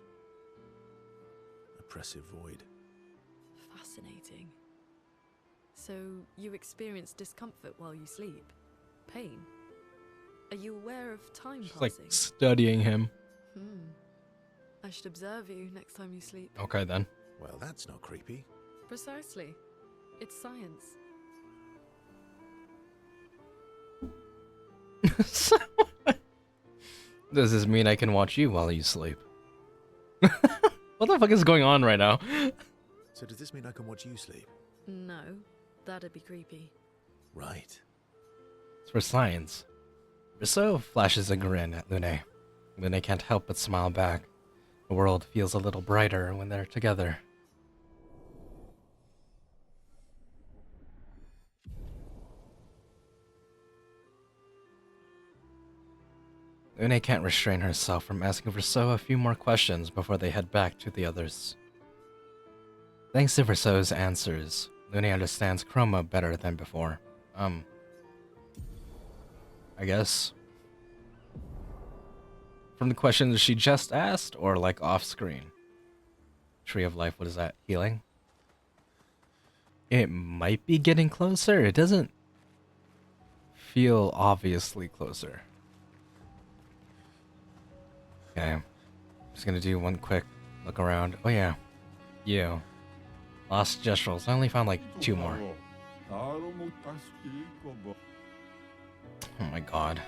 oppressive void. Fascinating. So, you experience discomfort while you sleep? Pain? Are you aware of time She's passing? like studying him. I should observe you next time you sleep. Okay then. Well, that's not creepy. Precisely. It's science. Does this mean I can watch you while you sleep? What the fuck is going on right now? So does this mean I can watch you sleep? No, that'd be creepy. Right. It's for science. Verso flashes a grin at Lune. Lune can't help but smile back. The world feels a little brighter when they're together. Lune can't restrain herself from asking Verso a few more questions before they head back to the others. Thanks to Verso's answers, Lune understands Chroma better than before. I guess. From the questions she just asked, or like off screen? Tree of Life, what is that? Healing? It might be getting closer. It doesn't feel obviously closer. Okay. I'm just gonna do one quick look around. Oh yeah. You. Lost Gestrels. I only found like 2 more. Oh my god.